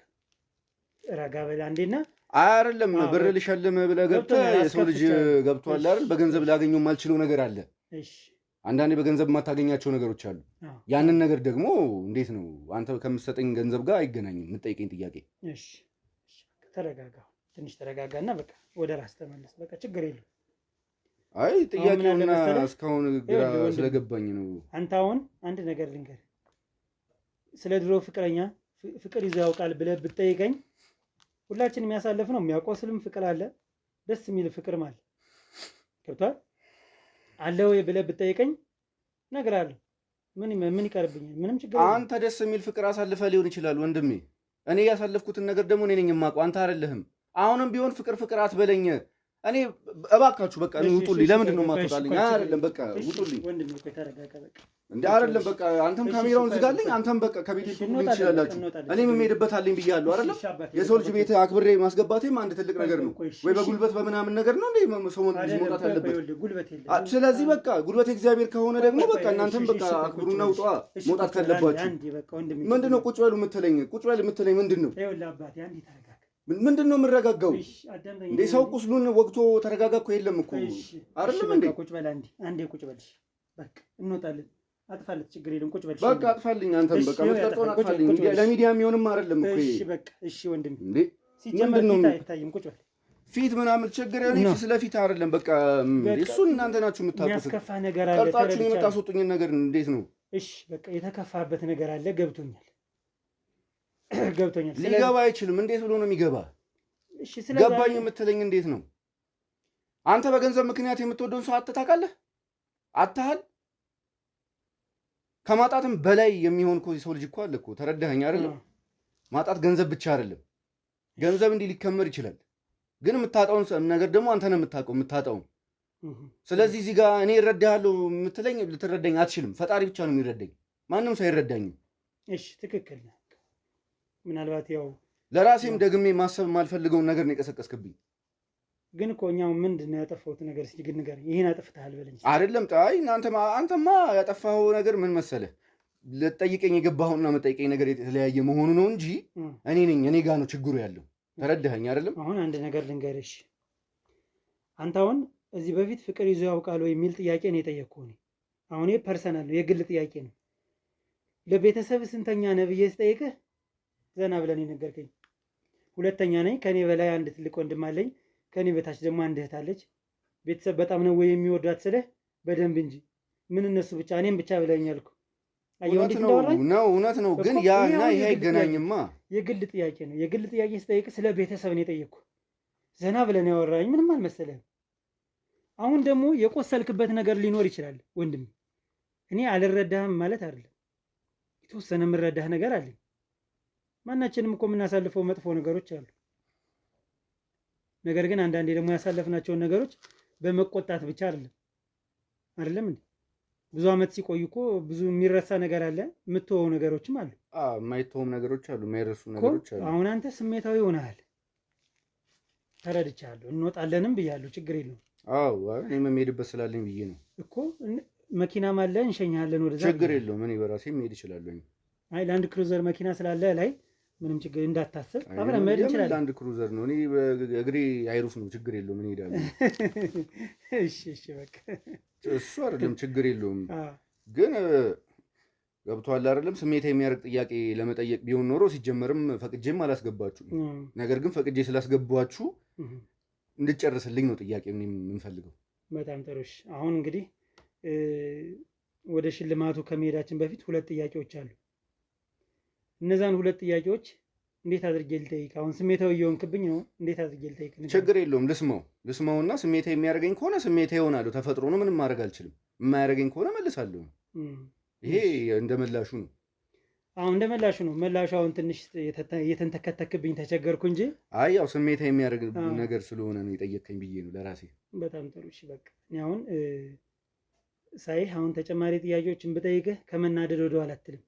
ረጋ በል አንዴና አይደለም ብር ልሸልም ብለህ ገብተህ የሰው ልጅ ገብቶሃል አይደል? በገንዘብ ላገኘው የማልችለው ነገር አለ። አንዳንዴ በገንዘብ የማታገኛቸው ነገሮች አሉ። ያንን ነገር ደግሞ እንዴት ነው አንተ ከምትሰጠኝ ገንዘብ ጋር አይገናኝም የምትጠይቀኝ ጥያቄ። ተረጋጋ፣ ትንሽ ተረጋጋና በቃ ወደ ራስ ተመለስ። በቃ ችግር የለም። አይ ጥያቄውና እስካሁን ግራ ስለገባኝ ነው። አንተ አሁን አንድ ነገር ልንገር፣ ስለ ድሮ ፍቅረኛ ፍቅር ይዞ ያውቃል ብለህ ብትጠይቀኝ ሁላችንም የሚያሳልፍ ነው። የሚያቆስልም ፍቅር አለ፣ ደስ የሚል ፍቅርም አለ። ገብቶሃል አለ ወይ ብለህ ብትጠይቀኝ እነግርሃለሁ። ምን ይቀርብኛል? ምንም ችግር የለም። አንተ ደስ የሚል ፍቅር አሳልፈህ ሊሆን ይችላል ወንድሜ። እኔ ያሳለፍኩትን ነገር ደግሞ እኔ ነኝ የማውቀው፣ አንተ አይደለህም። አሁንም ቢሆን ፍቅር አትበለኝ። እኔ እባካችሁ በቃ ውጡልኝ። ለምንድን ነው የማትወጣልኝ? አይደለም በቃ ውጡልኝ። ወንድሜ ቆይ ተረጋጋ በቃ። እንዴ አይደለም በቃ አንተም ካሜራውን ዝጋልኝ። አንተም በቃ ከቤት ትሄዱ ትችላላችሁ። እኔም የምሄድበታለኝ ብያለሁ አይደለም። የሰው ልጅ ቤት አክብሬ ማስገባቴም አንድ ትልቅ ነገር ነው። ወይ በጉልበት በምናምን ነገር ነው እንዴ ሰው መውጣት ያለበት? ስለዚህ በቃ ጉልበት እግዚአብሔር ከሆነ ደግሞ በቃ እናንተም በቃ አክብሩና ውጣ። መውጣት ካለባችሁ ምንድን ነው ቁጭ በሉ የምትለኝ? ቁጭ በል የምትለኝ ምንድን ነው? ምንድን ነው የምረጋጋው እንዴ? ሰው ቁስሉን ወግቶ ተረጋጋ እኮ የለም እኮ አይደለም እንዴ? ቁጭ በል አንዴ ቁጭ በል በቃ እንወጣለን። አጥፋለት ችግር የለም ቁጭ በል በቃ አጥፋልኝ። አንተም በቃ መጥተውን አጥፋልኝ። ለሚዲያ የሚሆንም አይደለም እኮ እሺ በቃ እሺ ወንድም እንዴ ሲጀመር ፊት አይታይም። ቁጭ በል ፊት ምናምን ችግር የለም። ስለፊት አይደለም በቃ እሱን እናንተ ናችሁ የምታውቁት። የሚያስከፋ ነገር አለ። ቀርጻችሁ የምታስወጡኝን ነገር እንዴት ነው? እሺ በቃ የተከፋበት ነገር አለ። ገብቶኛል። ሊገባ አይችልም። እንዴት ብሎ ነው የሚገባ? እሺ ገባኝ የምትለኝ እንዴት ነው? አንተ በገንዘብ ምክንያት የምትወደውን ሰው አጥተህ ታውቃለህ? አጥተሃል? ከማጣትም በላይ የሚሆን እኮ የሰው ልጅ እኮ አለ እኮ። ተረዳኸኝ አይደለም? ማጣት ገንዘብ ብቻ አይደለም። ገንዘብ እንዲህ ሊከመር ይችላል፣ ግን የምታጣውን ነገር ደግሞ አንተ ነው የምታጣው። ስለዚህ እዚህ ጋር እኔ እረዳሃለሁ የምትለኝ ልትረዳኝ አትችልም። ፈጣሪ ብቻ ነው የሚረዳኝ፣ ማንም ሰው አይረዳኝም። እሺ ትክክል ነህ። ምናልባት ያው ለራሴም ደግሜ ማሰብ የማልፈልገውን ነገር ነው የቀሰቀስክብኝ። ግን እኮ እኛው ምንድን ነው ያጠፋሁት ነገር? እስኪ ግን ንገረኝ። ይሄን አጥፍተሃል በለኝ። አይደለም ጣይ አንተማ ያጠፋኸው ነገር ምን መሰለህ? ልጠይቀኝ የገባኸውና መጠይቀኝ ነገር የተለያየ መሆኑ ነው እንጂ እኔ ጋር ነው ችግሩ ያለው። ተረዳኸኝ አይደለም? አሁን አንድ ነገር ልንገርሽ። አንተ አሁን እዚህ በፊት ፍቅር ይዞ ያውቃል ወይ የሚል ጥያቄ ነው የጠየቅኩህ እኔ። አሁን ይሄ ፐርሰናል ነው፣ የግል ጥያቄ ነው። ለቤተሰብ ስንተኛ ነህ ብዬ ስጠይቅህ ዘና ብለን የነገርከኝ ሁለተኛ ነኝ። ከኔ በላይ አንድ ትልቅ ወንድም አለኝ። ከኔ በታች ደግሞ አንድ እህት አለች። ቤተሰብ በጣም ነው ወይ የሚወዷት ስልህ በደንብ እንጂ ምን እነሱ ብቻ እኔም ብቻ ብለኸኛል እኮ። እውነት ነው፣ ግን ያና ይሄ አይገናኝማ። የግል ጥያቄ ነው። የግል ጥያቄ ስጠይቅ ስለ ቤተሰብ ነው የጠየቅኩ። ዘና ብለን ያወራኝ ምንም አልመሰለህም። አሁን ደግሞ የቆሰልክበት ነገር ሊኖር ይችላል ወንድም። እኔ አልረዳህም ማለት አይደለም፣ የተወሰነ የምረዳህ ነገር አለኝ። ማናችንም እኮ የምናሳልፈው መጥፎ ነገሮች አሉ። ነገር ግን አንዳንዴ ደግሞ ያሳለፍናቸውን ነገሮች በመቆጣት ብቻ አይደለም እንዴ? ብዙ ዓመት ሲቆዩ እኮ ብዙ የሚረሳ ነገር አለ፣ የምትወው ነገሮችም አሉ። የማይተውም ነገሮች አሉ፣ የማይረሱ ነገሮች አሉ። አሁን አንተ ስሜታዊ ሆነሃል፣ ተረድቻለሁ። እንወጣለንም ብያለሁ፣ ችግር የለውም። እኔም የምሄድበት ስላለኝ ብዬ ነው እኮ። መኪናም አለ እንሸኛለን ወደዛ፣ ችግር የለውም። እኔ በራሴ መሄድ እችላለሁ። አይ ላንድ ክሩዘር መኪና ስላለ ላይ ምንም ችግር እንዳታስብ፣ አብረን መሄድ እንችላለን። ላንድ ክሩዘር ነው፣ እኔ እግሬ አይሩፍ ነው፣ ችግር የለውም። እኔ እሄዳለሁ። እሺ በቃ እሱ አይደለም ችግር የለውም። ግን ገብቶሃል አይደለም? ስሜታ የሚያደርግ ጥያቄ ለመጠየቅ ቢሆን ኖሮ ሲጀመርም ፈቅጄም አላስገባችሁ። ነገር ግን ፈቅጄ ስላስገባችሁ እንድጨርስልኝ ነው ጥያቄ የምንፈልገው። በጣም ጥሩ። አሁን እንግዲህ ወደ ሽልማቱ ከመሄዳችን በፊት ሁለት ጥያቄዎች አሉ። እነዛን ሁለት ጥያቄዎች እንዴት አድርጌ ልጠይቅ? አሁን ስሜታዊ እየሆንክብኝ ነው። እንዴት አድርጌ ልጠይቅ? ችግር የለውም። ልስማውና ስሜታ የሚያደርገኝ ከሆነ ስሜታ ይሆናለሁ። ተፈጥሮ ነው፣ ምንም ማድረግ አልችልም። የማያደርገኝ ከሆነ መልሳለሁ። ይሄ እንደመላሹ ነው። አሁን እንደመላሹ ነው። መላሹ አሁን ትንሽ የተንተከተክብኝ ተቸገርኩ እንጂ አይ ያው ስሜታ የሚያደርግ ነገር ስለሆነ ነው የጠየቀኝ ብዬ ነው ለራሴ። በጣም ጥሩ። እሺ በቃ እኔ አሁን ሳይህ አሁን ተጨማሪ ጥያቄዎችን ብጠይቅህ ከመናደድ ወደኋላ አትልም?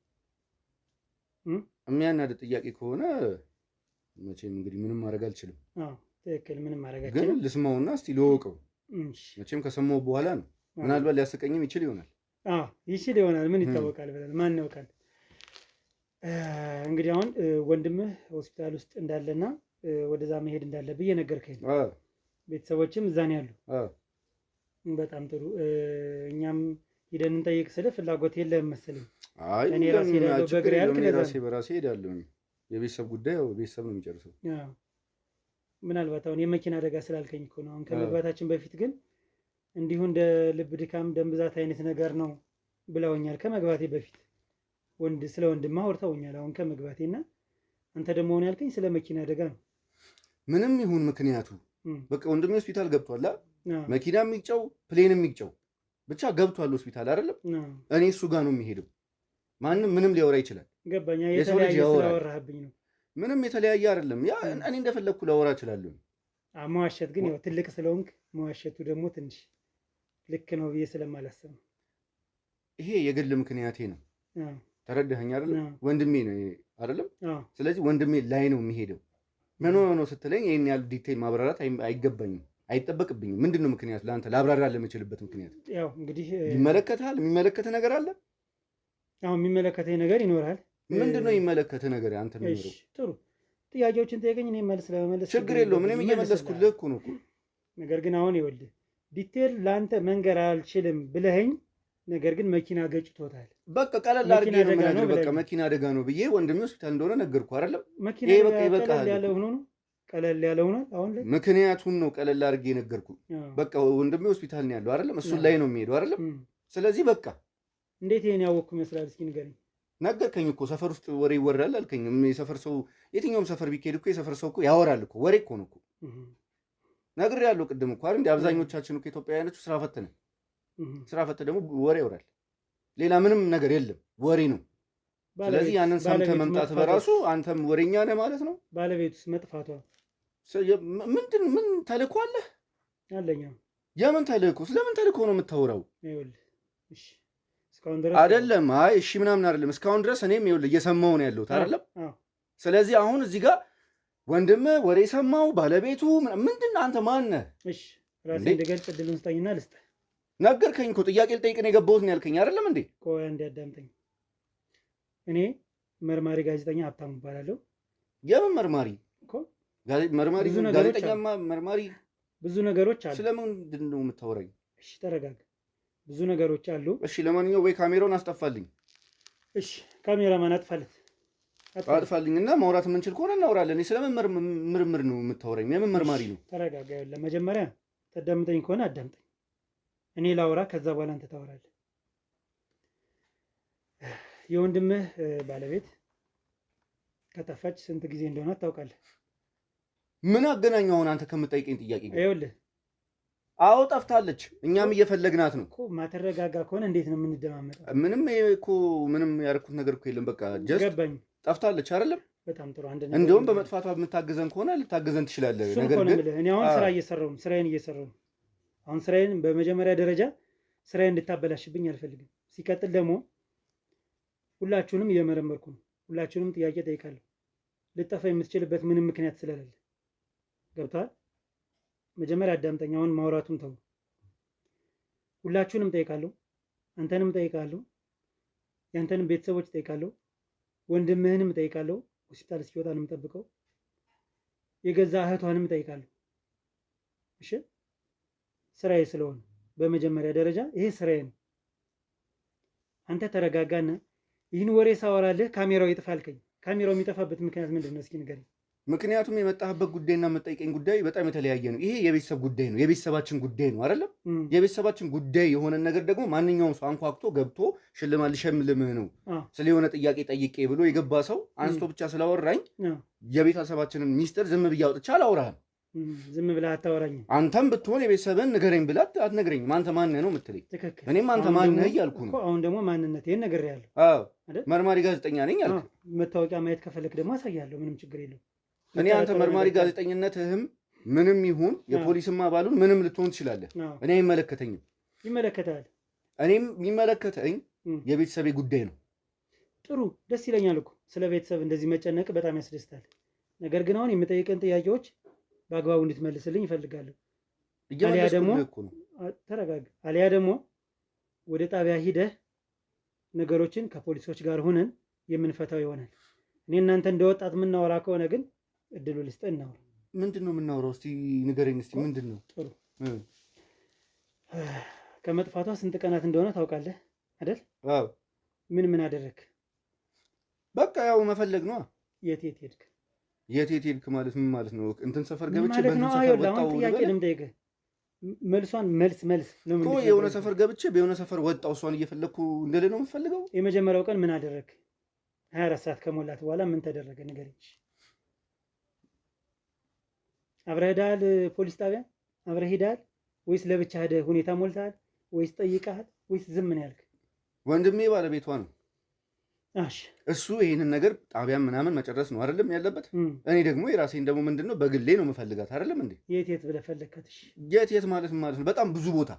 የሚያናድድ ጥያቄ ከሆነ መቼም እንግዲህ ምንም ማድረግ አልችልም። ትክክል፣ ምንም ማድረግ አልችልም። ግን ልስማውና እስቲ ልወቀው። መቼም ከሰማው በኋላ ነው። ምናልባት ሊያስቀኝም ይችል ይሆናል። ይችል ይሆናል። ምን ይታወቃል ብለን ማን ያውቃል? እንግዲህ አሁን ወንድምህ ሆስፒታል ውስጥ እንዳለና ወደዛ መሄድ እንዳለብህ እየነገርከኝ ነው። ቤተሰቦችም እዛ ነው ያሉ። በጣም ጥሩ። እኛም ሂደን እንጠይቅ ስልህ ፍላጎት የለህም መሰለኝ። እኔ ራሴ ሄዳለሁ በእግሬ ያልክ በራሴ ሄዳለሁ። የቤተሰብ ጉዳይ ያው ቤተሰብ ነው የሚጨርሰው። ምናልባት አሁን የመኪና አደጋ ስላልከኝ እኮ ነው። አሁን ከመግባታችን በፊት ግን እንዲሁ እንደ ልብ ድካም፣ ደም ብዛት አይነት ነገር ነው ብለውኛል ከመግባቴ በፊት። ስለ ወንድማ አውርተውኛል አሁን ከመግባቴ እና አንተ ደግሞ አሁን ያልከኝ ስለ መኪና አደጋ ነው። ምንም ይሁን ምክንያቱ በቃ ወንድሜ ሆስፒታል ገብቷል። መኪና የሚግጨው ፕሌን የሚግጨው ብቻ ገብቷል ሆስፒታል አይደለም። እኔ እሱ ጋር ነው የሚሄደው። ማንም ምንም ሊያወራ ይችላል። ገባኛ። የተለያየ ስላወራህብኝ ነው። ምንም የተለያየ አይደለም። ያ እኔ እንደፈለግኩ ላወራ እችላለሁ። መዋሸት ግን ያው ትልቅ ስለሆንክ መዋሸቱ ደግሞ ትንሽ ልክ ነው ብዬ ስለማላስብ ነው። ይሄ የግል ምክንያቴ ነው። ተረዳኸኝ አይደለም? ወንድሜ ነው አይደለም? ስለዚህ ወንድሜ ላይ ነው የሚሄደው። ምን ሆኖ ስትለኝ ይሄን ያህል ዲቴል ማብራራት አይገባኝም፣ አይጠበቅብኝም። ምንድን ነው ምክንያቱ? ለአንተ ላብራራ ለምችልበት ምክንያት ያው እንግዲህ ይመለከታል። የሚመለከትህ ነገር አለ። አሁን የሚመለከተኝ ነገር ይኖራል። ምንድን ነው የሚመለከትህ ነገር? አንተ ነው። ጥሩ ጥያቄዎችን ጠይቀኝ፣ እኔ መልስ ለመመለስ ችግር የለውም። እኔም እየመለስኩልህ እኮ ነው። ነገር ግን አሁን ይኸውልህ ዲቴል ለአንተ መንገር አልችልም ብለኸኝ፣ ነገር ግን መኪና ገጭቶታል። በቃ ቀለል አድርጌ ነው የምነግርህ። በቃ መኪና አደጋ ነው ብዬ ወንድሜ ሆስፒታል እንደሆነ ነገርኩህ አይደለም? መኪና ቀለል ያለ ሆኖ ነው ቀለል ያለ ሆኗል። አሁን ላይ ምክንያቱን ነው ቀለል አድርጌ ነገርኩህ። በቃ ወንድሜ ሆስፒታል ነው ያለው አይደለም? እሱን ላይ ነው የሚሄደው አይደለም? ስለዚህ በቃ እንዴት ይሄን ያወቅኩ ይመስላል? እስኪ ንገረኝ። ነገርከኝ እኮ ሰፈር ውስጥ ወሬ ይወራል አልከኝ። የሰፈር ሰው የትኛውም ሰፈር ቢኬድ እኮ የሰፈር ሰው እኮ ያወራል እኮ። ወሬ እኮ ነው እኮ ነግሬሃለሁ ቅድም እኮ አይደል? አብዛኞቻችን እኮ ኢትዮጵያውያኖቹ ስራ ፈት ነን። ስራ ፈት ደግሞ ወሬ ያወራል። ሌላ ምንም ነገር የለም፣ ወሬ ነው። ስለዚህ ያንን ሰምተህ መምጣት በራሱ አንተም ወሬኛ ነህ ማለት ነው። ባለቤቱስ መጥፋቷ ምን ተልእኮ አለህ? አለኝ። የምን ተልእኮ? ስለምን ተልእኮ ነው የምታወራው? እሺ እስካሁን ድረስ አይደለም። አይ እሺ ምናምን አይደለም። እስካሁን ድረስ እኔም ይኸውልህ እየሰማሁ ነው ያለሁት አይደለም። ስለዚህ አሁን እዚህ ጋር ወንድምህ ወሬ ሰማሁ፣ ባለቤቱ ምንድን አንተ ማን ነህ? እሺ ራሴ እንደገልጽ እድሉን ስጠኝና ልስጥህ። ነገርከኝ እኮ ጥያቄ ልጠይቅ ነው የገባሁት ነው ያልከኝ አይደለም እንዴ? ቆይ አንዴ አዳምጠኝ። እኔ መርማሪ ጋዜጠኛ ሀብታሙ እባላለሁ። የምን መርማሪ እኮ መርማሪ ጋዜጠኛ መርማሪ ብዙ ነገሮች አሉ። ስለምንድን ነው የምታወራኝ? እሺ ተረጋጋ። ብዙ ነገሮች አሉ። እሺ ለማንኛውም ወይ ካሜራውን አስጠፋልኝ። እሺ ካሜራማን አጥፋልኝና ማውራት የምንችል ከሆነ እናወራለን። ስለምን ምርምር ነው የምታወራኝ? የምን መርማሪ ነው? ተረጋጋ። ለመጀመሪያ ተዳምጠኝ ከሆነ አዳምጠኝ። እኔ ላውራ፣ ከዛ በኋላ አንተ ታወራለህ። የወንድምህ ባለቤት ከጠፋች ስንት ጊዜ እንደሆነ ታውቃለህ? ምን አገናኘው አሁን አንተ ከምጠይቀኝ ጥያቄ ጋር? ይኸውልህ አዎ ጠፍታለች። እኛም እየፈለግናት ነው እኮ። ማተረጋጋ ከሆነ እንዴት ነው የምንደማመጠው? ምንም እኮ ምንም ያደረኩት ነገር እኮ የለም። በቃ ጀስት ጠፍታለች አይደለም? በጣም ጥሩ። አንድ እንደውም በመጥፋቷ የምታግዘን ከሆነ ልታግዘን ትችላለህ። ነገር ግን እኔ አሁን ስራ እየሰራሁ ነው፣ ስራዬን እየሰራሁ ነው። አሁን ስራዬን በመጀመሪያ ደረጃ ስራዬን እንድታበላሽብኝ አልፈልግም። ሲቀጥል ደግሞ ሁላችሁንም እየመረመርኩ ነው። ሁላችሁንም ጥያቄ ጠይቃለሁ። ልጠፋ የምትችልበት ምንም ምክንያት ስለሌለ ገብቶሃል? መጀመሪያ አዳምጠኝ። አሁን ማውራቱን ተው። ሁላችሁንም ጠይቃለሁ። አንተንም ጠይቃለሁ። ያንተንም ቤተሰቦች ጠይቃለሁ። ወንድምህንም ጠይቃለሁ። ሆስፒታል እስኪወጣ ነው የምጠብቀው። የገዛ እህቷንም ጠይቃለሁ። እሺ ስራዬ ስለሆነ በመጀመሪያ ደረጃ ይሄ ስራዬ ነው። አንተ ተረጋጋና ይህን ወሬ ሳወራልህ ካሜራው ይጥፋ አልከኝ። ካሜራው የሚጠፋበት ምክንያት ምንድን ነው? እስኪ ንገረኝ። ምክንያቱም የመጣህበት ጉዳይና የምጠይቀኝ ጉዳይ በጣም የተለያየ ነው። ይሄ የቤተሰብ ጉዳይ ነው፣ የቤተሰባችን ጉዳይ ነው አይደለም? የቤተሰባችን ጉዳይ የሆነን ነገር ደግሞ ማንኛውም ሰው አንኳኩቶ ገብቶ ሽልማት ልሸልምህ ነው ስለሆነ ጥያቄ ጠይቄ ብሎ የገባ ሰው አንስቶ ብቻ ስላወራኝ የቤተሰባችንን ሚስጥር ዝም ብዬ አውጥቼ አላወራህም። ዝም ብለህ አታወራኝም። አንተም ብትሆን የቤተሰብህን ንገረኝ ብለህ አትነግረኝም። አንተ ማነህ ነው የምትለኝ። እኔም አንተ ማነህ እያልኩ ነው። አሁን ደግሞ ማንነቴን ነግሬሃለሁ። መርማሪ ጋዜጠኛ ነኝ አልክ። መታወቂያ ማየት ከፈለክ ደግሞ አሳያለሁ። ምንም ችግር የለውም። እኔ አንተ መርማሪ ጋዜጠኝነትህም ምንም ይሁን የፖሊስም አባሉን ምንም ልትሆን ትችላለህ። እኔ አይመለከተኝም። ይመለከታል። እኔም የሚመለከተኝ የቤተሰቤ ጉዳይ ነው። ጥሩ፣ ደስ ይለኛል እኮ ስለ ቤተሰብ እንደዚህ መጨነቅ በጣም ያስደስታል። ነገር ግን አሁን የምጠይቀን ጥያቄዎች በአግባቡ እንድትመልስልኝ ይፈልጋለሁ። አሊያ ደግሞ ተረጋጋ። አሊያ ደግሞ ወደ ጣቢያ ሂደህ ነገሮችን ከፖሊሶች ጋር ሆነን የምንፈታው ይሆናል። እኔ እናንተ እንደወጣት የምናወራ ከሆነ ግን እድሉ ልስጥህ፣ እናውራ። ምንድን ነው የምናወራው? እስቲ ንገረኝ። እስቲ ምንድን ነው? ጥሩ። ከመጥፋቷ ስንት ቀናት እንደሆነ ታውቃለህ አይደል? አዎ። ምን አደረግክ? በቃ ያው መፈለግ ነው። የት ሄድክ? የት ሄድክ ማለት ምን ማለት ነው? እንትን ሰፈር ገብቼ በእንትን ሰፈር ወጣው። ጥያቄ ልምጠይቅህ። መልሷን መልስ ነው እኮ የሆነ ሰፈር ገብቼ በየሆነ ሰፈር ወጣው እሷን እየፈለኩ እንደሌለ ነው የምፈልገው። የመጀመሪያው ቀን ምን አደረግ? 24 ሰዓት ከሞላት በኋላ ምን ተደረገ ንገረኝ። አብረህ ሄደሃል ፖሊስ ጣቢያ? አብረህ ሄደሃል ወይስ ለብቻ ሄደህ ሁኔታ ሞልተሃል ወይስ ጠይቀሃል ወይስ ዝም ምን ያልክ? ወንድሜ ባለቤቷ ነው። እሺ እሱ ይሄንን ነገር ጣቢያን ምናምን መጨረስ ነው አይደለም ያለበት። እኔ ደግሞ የራሴን ደግሞ ምንድነው በግሌ ነው የምፈልጋት አይደለም እንዴ? የት ብለህ ፈለግካት? እሺ የት ማለት ነው? በጣም ብዙ ቦታ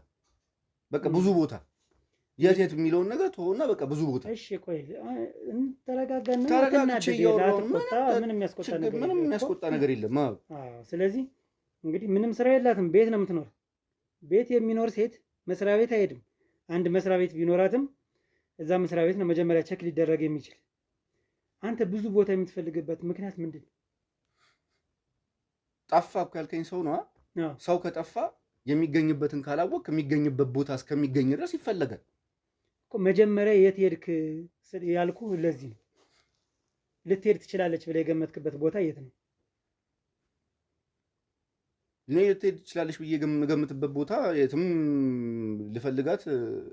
በቃ ብዙ ቦታ የት የሚለውን ነገር ተወውና በቃ ብዙ ቦታ። እሺ ቆይ ተረጋጋና ተረጋግቼ እያወራሁ ምንም የሚያስቆጣ ነገር የለም። አዎ ስለዚህ እንግዲህ ምንም ስራ የላትም፣ ቤት ነው የምትኖር። ቤት የሚኖር ሴት መስሪያ ቤት አይሄድም። አንድ መስሪያ ቤት ቢኖራትም እዛ መስሪያ ቤት ነው መጀመሪያ ቼክ ሊደረግ የሚችል። አንተ ብዙ ቦታ የምትፈልግበት ምክንያት ምንድን ነው? ጠፋ እኮ ያልከኝ ሰው ነው። ሰው ከጠፋ የሚገኝበትን ካላወቅ የሚገኝበት ቦታ እስከሚገኝ ድረስ ይፈለጋል እኮ። መጀመሪያ የት ሄድክ ያልኩ ለዚህ ነው። ልትሄድ ትችላለች ብለህ የገመትክበት ቦታ የት ነው? እኔ ልትሄድ ትችላለች ብዬ የገምትበት ቦታ የትም ልፈልጋት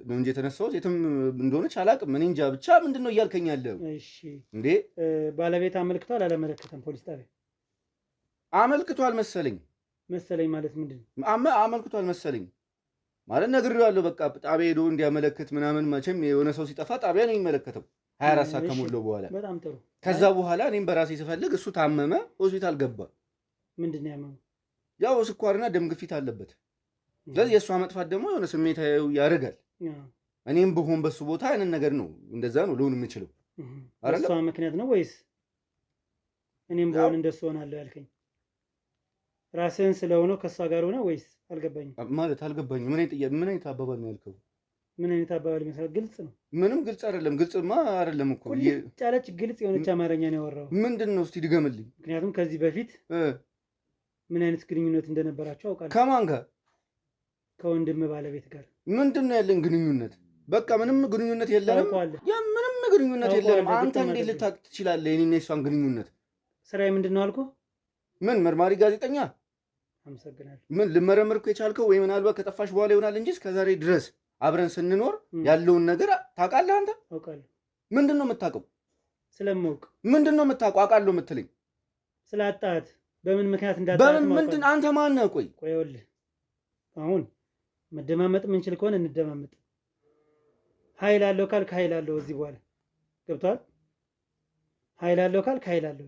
ነው እንጂ የተነሳሁት የትም እንደሆነች አላውቅም። እኔ እንጃ ብቻ ምንድን ነው እያልከኝ ያለው? እሺ እንዴ ባለቤት አመልክቷል አላመለከተም? ፖሊስ ጣቢያ አመልክቷል መሰለኝ ማለት ምንድን ነው? አመልክቷል መሰለኝ ማለት ነግሬዋለሁ። በቃ ጣቢያ ሄዶ እንዲያመለክት ምናምን። መቼም የሆነ ሰው ሲጠፋ ጣቢያ ነው የሚመለከተው 24 ሰዓት ከሞላው በኋላ። በጣም ጥሩ። ከዛ በኋላ እኔም በራሴ ስፈልግ እሱ ታመመ፣ ሆስፒታል ገባ። ምንድን ነው ያመመው? ያው ስኳርና ደም ግፊት አለበት። ስለዚህ የእሷ መጥፋት ደግሞ የሆነ ስሜታዊ ያደርጋል። እኔም ብሆን በሱ ቦታ ያንን ነገር ነው እንደዛ ነው ልሆን የምችለው። እሷ ምክንያት ነው ወይስ እኔም ብሆን እንደሱ ሆናለሁ ያልከኝ? ራስህን ስለሆነ ከእሷ ጋር ሆነ ወይስ? አልገባኝም ማለት አልገባኝም። ምን አይነት አባባል ነው ያልከው? ምን አይነት አባባል ይመስላል? ግልጽ ነው። ምንም ግልጽ አይደለም። ግልጽማ አይደለም እኮ ጫለች። ግልጽ የሆነች አማርኛ ነው ያወራው። ምንድን ነው እስቲ ድገምልኝ። ምክንያቱም ከዚህ በፊት ምን አይነት ግንኙነት እንደነበራቸው አውቃለሁ። ከማን ጋር? ከወንድም ባለቤት ጋር። ምንድን ነው ያለን ግንኙነት? በቃ ምንም ግንኙነት የለንም። ምንም ግንኙነት የለንም። አንተ እንዴት ልታውቅ ትችላለህ የኔና የሷን ግንኙነት? ስራዬ ምንድን ነው አልኩህ? ምን መርማሪ ጋዜጠኛ? አመሰግናለሁ። ምን ልመረምር እኮ የቻልከው ወይ ምናልባት ከጠፋሽ በኋላ ይሆናል እንጂ እስከዛሬ ድረስ አብረን ስንኖር ያለውን ነገር ታውቃለህ አንተ? አውቃለሁ። ምንድን ነው የምታውቀው? ስለማውቅ። ምንድን ነው የምታውቀው? አውቃለሁ የምትለኝ ስላጣት በምን ምክንያት እንዳጣት ምንድን? አንተ ማን ነህ? ቆይ ይኸውልህ፣ አሁን መደማመጥ የምንችል ከሆነ እንደማመጥ። ኃይል አለው ካልክ ኃይል አለው። እዚህ በኋላ ገብቶሃል? ኃይል አለው ካልክ ኃይል አለው።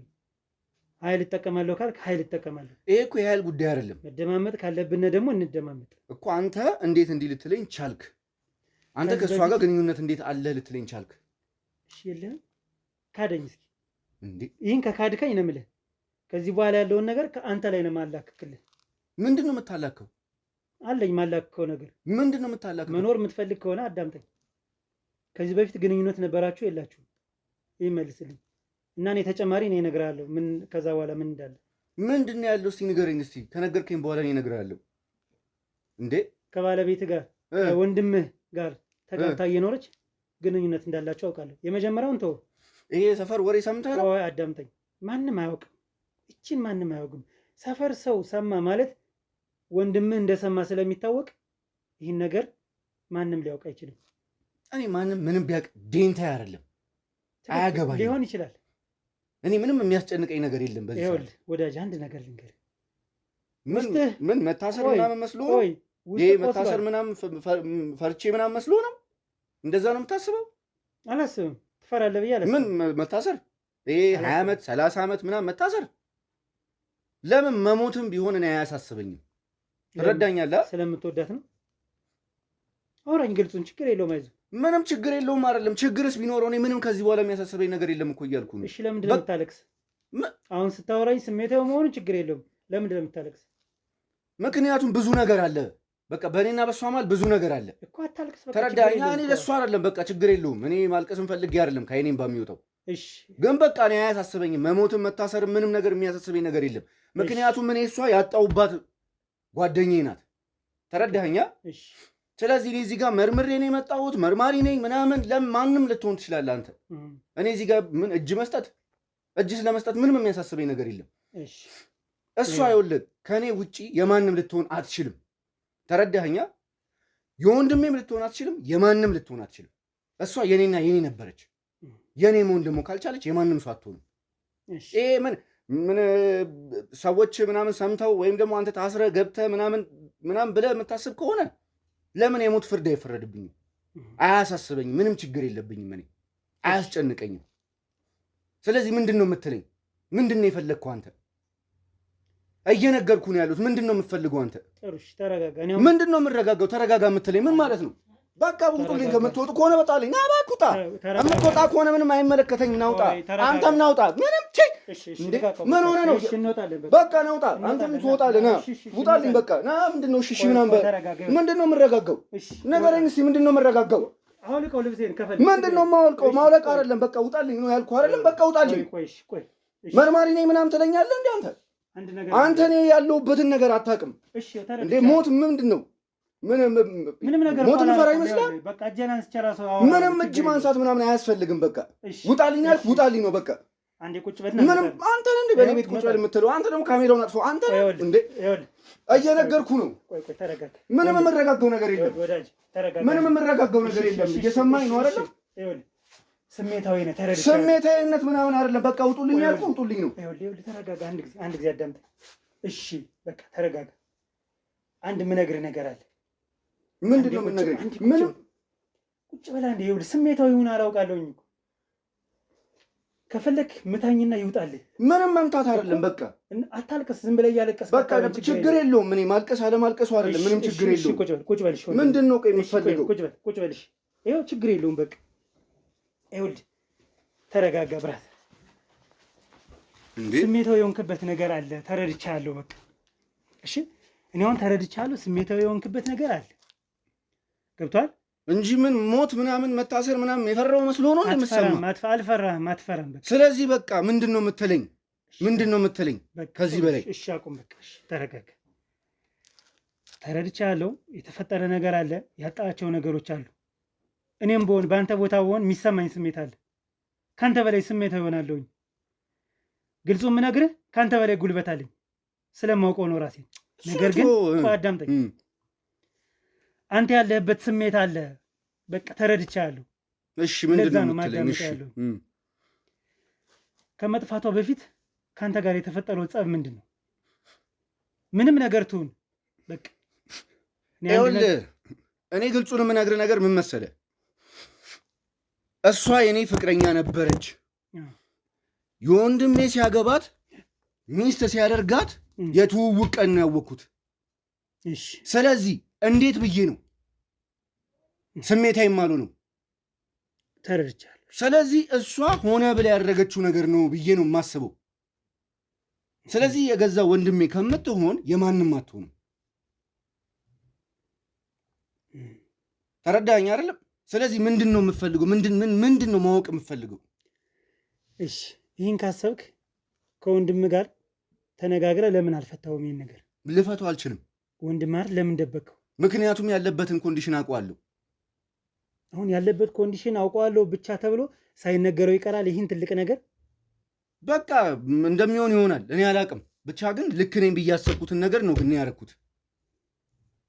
ኃይል እጠቀማለሁ ካልክ ኃይል እጠቀማለሁ። ይሄ እኮ የኃይል ጉዳይ አይደለም። መደማመጥ ካለብን ደግሞ እንደማመጥ እኮ። አንተ እንዴት እንዲህ ልትለኝ ቻልክ? አንተ ከእሷ ጋር ግንኙነት እንዴት አለህ ልትለኝ ቻልክ? እሺ የለህም? ካደኝ እስኪ እንዴ። ይህን ከካድከኝ ነው የምልህ ከዚህ በኋላ ያለውን ነገር ከአንተ ላይ ነው የማላክክልህ። ምንድን ነው የምታላከው? አለኝ ማላክከው ነገር። ምንድን ነው የምታላከው? መኖር የምትፈልግ ከሆነ አዳምጠኝ። ከዚህ በፊት ግንኙነት ነበራችሁ የላችሁ? ይህ መልስልኝ እና እኔ ተጨማሪ እኔ እነግርሃለሁ ምን ከዛ በኋላ ምን እንዳለ። ምንድን ነው ያለው? እስቲ ንገረኝ። እስቲ ከነገርከኝ በኋላ እኔ እነግርሃለሁ። እንዴ ከባለቤት ጋር ወንድምህ ጋር ተጋብታ እየኖረች ግንኙነት እንዳላችሁ አውቃለሁ። የመጀመሪያውን ተወው። ይሄ ሰፈር ወሬ ሰምተህ ነው? አዳምጠኝ። ማንም አያውቅም። እቺን ማንም አያውቅም። ሰፈር ሰው ሰማ ማለት ወንድምህ እንደሰማ ስለሚታወቅ ይህን ነገር ማንም ሊያውቅ አይችልም። እኔ ማንም ምንም ቢያውቅ ዴንታ አይደለም፣ አያገባኝም። ሊሆን ይችላል። እኔ ምንም የሚያስጨንቀኝ ነገር የለም። በዚህ ይኸውልህ ወዳጅ አንድ ነገር ልንገርህ። ምን መታሰር ምናምን መስሎ ነው? ይሄ መታሰር ምናምን ፈርቼ ምናምን መስሎ ነው? እንደዛ ነው የምታስበው? አላስብም። ትፈራለህ ብዬ አላስብም። ምን መታሰር? ይሄ 20 ዓመት 30 ዓመት ምናምን መታሰር ለምን? መሞትም ቢሆን እኔ አያሳስበኝም። ትረዳኛለህ? ስለምትወዳት ነው። አውራኝ፣ ግልጹን። ችግር የለውም፣ አይዞህ። ምንም ችግር የለውም አይደለም። ችግርስ ቢኖረው እኔ ምንም ከዚህ በኋላ የሚያሳስበኝ ነገር የለም እኮ እያልኩ ነው። እሺ ለምንድን ነው የምታለቅስ? አሁን ስታወራኝ ስሜታዊ መሆኑ ችግር የለውም። ለምንድን ነው የምታለቅስ? ምክንያቱም ብዙ ነገር አለ። በቃ በእኔና በሷ መሀል ብዙ ነገር አለ እኮ። አታልቅስ። በቃ ተረዳኛ። እኔ ለሷ አይደለም በቃ ችግር የለውም። እኔ ማልቀስም ፈልጌ አይደለም ከአይኔም ባሚወጣው። እሺ ግን በቃ እኔ አያሳስበኝም። መሞትም መታሰርም ምንም ነገር የሚያሳስበኝ ነገር የለም። ምክንያቱም እኔ እሷ ያጣሁባት ጓደኛዬ ናት። ተረዳኛ? እሺ ስለዚህ እኔ እዚህ ጋር መርምሬ ነው የመጣሁት። መርማሪ ነኝ ምናምን። ለማንም ልትሆን ትችላለህ አንተ። እኔ እዚህ ጋር ምን እጅ ስለመስጠት ምንም የሚያሳስበኝ ነገር የለም። እሷ ይኸውልህ ከእኔ ውጪ የማንም ልትሆን አትችልም። ተረዳኸኛ? የወንድሜም ልትሆን አትችልም፣ የማንም ልትሆን አትችልም። እሷ የኔና የኔ ነበረች። የኔ መሆን ደግሞ ካልቻለች የማንም ሰው አትሆንም። ይሄ ምን ሰዎች ምናምን ሰምተው ወይም ደግሞ አንተ ታስረህ ገብተህ ምናምን ብለህ የምታስብ ከሆነ ለምን የሞት ፍርድ አይፈረድብኝም? አያሳስበኝም። ምንም ችግር የለብኝም። እኔ አያስጨንቀኝም። ስለዚህ ምንድን ነው የምትለኝ? ምንድን ነው የፈለግከው አንተ? እየነገርኩህ ነው ያሉት። ምንድን ነው የምትፈልገው አንተ? ምንድን ነው የምረጋጋው? ተረጋጋ የምትለኝ ምን ማለት ነው? በቃ ውጡልኝ። ከምትወጡ ከሆነ በጣልኝ። ና እባክህ ውጣ። የምትወጣ ከሆነ ምንም አይመለከተኝም። ናውጣ፣ አንተም ናውጣ። ምንም ምን ሆነ ነው? በቃ ናውጣ። አንተም ትወጣለህ። ና ውጣልኝ። በቃ ና። ምንድን ነው? እሺ ምናምን ምንድን ነው የምረጋጋው? ንገረኝ እስኪ። ምንድን ነው የምረጋጋው? ምንድን ነው የማወልቀው? ማውለቅ አይደለም። በቃ ውጣልኝ ነው ያልኩህ አይደለም? በቃ ውጣልኝ። መርማሪ ነኝ ምናምን ትለኛለህ እንዴ አንተ? አንተ እኔ ያለሁበትን ነገር አታውቅም እንዴ? ሞት ምንድን ነው? ሞትን ፈራ ይመስላል? ምንም እጅ ማንሳት ምናምን አያስፈልግም። በቃ ውጣልኝ ያልኩህ ውጣልኝ ነው በቃ። ምንም አንተ እንዴ በእኔ ቤት ቁጭ በል የምትለው? አንተ ደግሞ ካሜራውን አጥፎ አንተ እንዴ? እየነገርኩህ ነው። ምንም የምረጋጋው ነገር የለም። ምንም የምረጋጋው ነገር የለም። እየሰማኝ ነው አይደለም? ስሜታዊ ነህ። ተረድቻለሁ። ስሜታዊነት ምናምን አይደለም። በቃ ውጡልኝ ያልኩህ ውጡልኝ ነው። ይኸውልህ ተረጋጋ። አንድ ጊዜ አዳምጠኝ እሺ? በቃ ተረጋጋ። አንድ የምነግርህ ነገር አለ። ምንድን ነው የምነግርህ? ምንም ቁጭ በላ እንደ ይኸውልህ ስሜታዊ ሆነህ አላውቃለሁኝ እኮ። ከፈለክ ምታኝና ይውጣልህ። ምንም መምታት አይደለም። በቃ አታልቅስ። ዝም ብለህ እያለቀስክ በቃ ችግር የለውም። እኔ ማልቀስ አለማልቀሱ አይደለም። ምንም ችግር የለውም። ቁጭ በል። ምንድን ነው ቆይ የምትፈልገው? ቁጭ በል። ይኸው ችግር የለውም። በቃ ይኸውልህ ተረጋጋ ብራት። ስሜታዊ የሆንክበት ነገር አለ። ተረድቻለሁ። በቃ እሺ፣ እኔ አሁን ተረድቻለሁ። ስሜታዊ የሆንክበት ነገር አለ። ገብቶሃል እንጂ ምን ሞት ምናምን መታሰር ምናምን የፈራው መስሎ ነው እንደምትሰማ? አልፈራህም። አትፈራም። በቃ ስለዚህ በቃ ምንድን ነው የምትለኝ? ምንድን ነው የምትለኝ ከዚህ በላይ? እሺ አቁም። በቃ እሺ፣ ተረጋጋ። ተረድቻለሁ። የተፈጠረ ነገር አለ። ያጣቸው ነገሮች አሉ። እኔም በሆን በአንተ ቦታ በሆን የሚሰማኝ ስሜት አለ። ከአንተ በላይ ስሜት ይሆናለሁኝ። ግልጹ የምነግርህ ከአንተ በላይ ጉልበት አለኝ ስለማውቀው ነው ራሴ። ነገር ግን አዳምጠኝ። አንተ ያለህበት ስሜት አለ። በቃ ተረድቻለሁ። እሺ ምንድን ነው የምትለኝ? እሺ ከመጥፋቷ በፊት ከአንተ ጋር የተፈጠረው ጸብ ምንድን ነው? ምንም ነገር ትሁን በቃ እኔ ግልጹን የምነግርህ ነገር ምን መሰለህ? እሷ የኔ ፍቅረኛ ነበረች። የወንድሜ ሲያገባት ሚስት ሲያደርጋት የትውውቅ ቀን ነው ያወቅኩት። ስለዚህ እንዴት ብዬ ነው ስሜታዊ የማሉ ነው? ተረድቻለሁ። ስለዚህ እሷ ሆነ ብላ ያደረገችው ነገር ነው ብዬ ነው የማስበው። ስለዚህ የገዛ ወንድሜ ከምትሆን የማንም አትሆንም። ተረዳኸኝ አይደለም? ስለዚህ ምንድን ነው የምፈልገው? ምንድን ነው ማወቅ የምፈልገው? እሺ ይህን ካሰብክ ከወንድም ጋር ተነጋግረ ለምን አልፈታውም? ይህን ነገር ልፈታው አልችልም። ወንድም አይደል? ለምን ደበቀው? ምክንያቱም ያለበትን ኮንዲሽን አውቀዋለሁ። አሁን ያለበት ኮንዲሽን አውቀዋለሁ ብቻ ተብሎ ሳይነገረው ይቀራል? ይህን ትልቅ ነገር በቃ እንደሚሆን ይሆናል። እኔ አላውቅም። ብቻ ግን ልክ ነኝ ብዬ ያሰብኩትን ነገር ነው ግን ያደረኩት።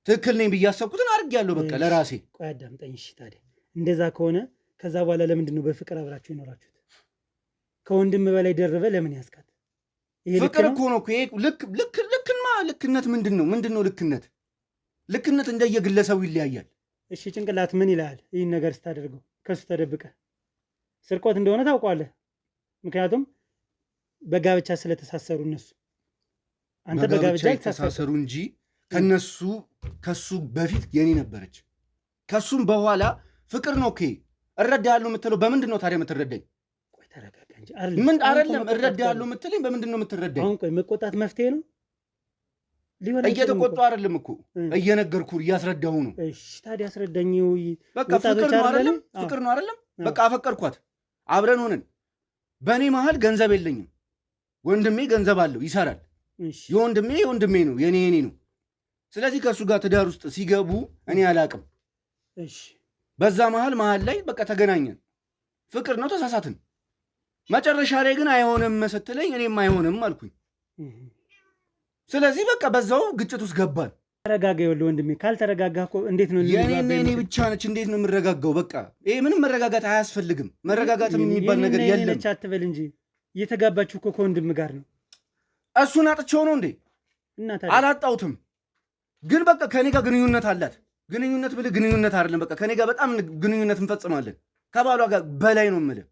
ትክክል ነኝ ብዬ ያሰብኩትን አድርጌያለሁ። በቃ ለራሴ። ቆይ አዳምጠኝ። እሺ ታዲያ እንደዛ ከሆነ ከዛ በኋላ ለምንድን ነው በፍቅር አብራችሁ ይኖራችሁት? ከወንድም በላይ ደርበ ለምን ያስካት? ፍቅር እኮ ነው። ልክነት ምንድን ነው ልክነት? ልክነት እንደየግለሰቡ ይለያያል። እሺ ጭንቅላት ምን ይላል? ይህን ነገር ስታደርገው ከሱ ተደብቀ ስርቆት እንደሆነ ታውቋለህ። ምክንያቱም በጋብቻ ስለተሳሰሩ እነሱ አንተ በጋብቻ የተሳሰሩ እንጂ ከሱ በፊት የኔ ነበረች። ከሱም በኋላ ፍቅር ነው። ኦኬ እረዳሃለሁ የምትለው በምንድን ነው ታዲያ የምትረዳኝ? ቆይ ተረጋጋ እንጂ። ምን አይደለም እረዳሃለሁ የምትለኝ በምንድን ነው የምትረዳኝ? አሁን ቆይ መቆጣት መፍትሄ ነው? እየተቆጣሁ አይደለም እኮ እየነገርኩህ እያስረዳሁ ነው። እሺ ታዲያ አስረዳኝ። በቃ ፍቅር ነው አይደለም? በቃ አፈቀርኳት፣ አብረን ሆነን። በእኔ መሀል ገንዘብ የለኝም። ወንድሜ ገንዘብ አለው ይሰራል። የወንድሜ ነው፣ የኔ ነው። ስለዚህ ከእሱ ጋር ትዳር ውስጥ ሲገቡ እኔ አላቅም። በዛ መሀል ላይ በቃ ተገናኘን። ፍቅር ነው፣ ተሳሳትን። መጨረሻ ላይ ግን አይሆንም ስትለኝ እኔም አይሆንም አልኩኝ። ስለዚህ በቃ በዛው ግጭት ውስጥ ገባን። ተረጋጋ። ይኸውልህ ወንድሜ ካልተረጋጋ እኮ እንዴት ነው የኔ ብቻ ነች? እንዴት ነው የምረጋጋው? በቃ ይሄ ምንም መረጋጋት አያስፈልግም። መረጋጋትም የሚባል ነገር የለም። ነች አትበል እንጂ እየተጋባችሁ እኮ ከወንድም ጋር ነው። እሱን አጥቼው ነው እንዴ? አላጣሁትም፣ ግን በቃ ከኔ ጋር ግንኙነት አላት። ግንኙነት ብልህ ግንኙነት አይደለም። በቃ ከኔ ጋር በጣም ግንኙነት እንፈጽማለን። ከባሏ ጋር በላይ ነው የምልህ፣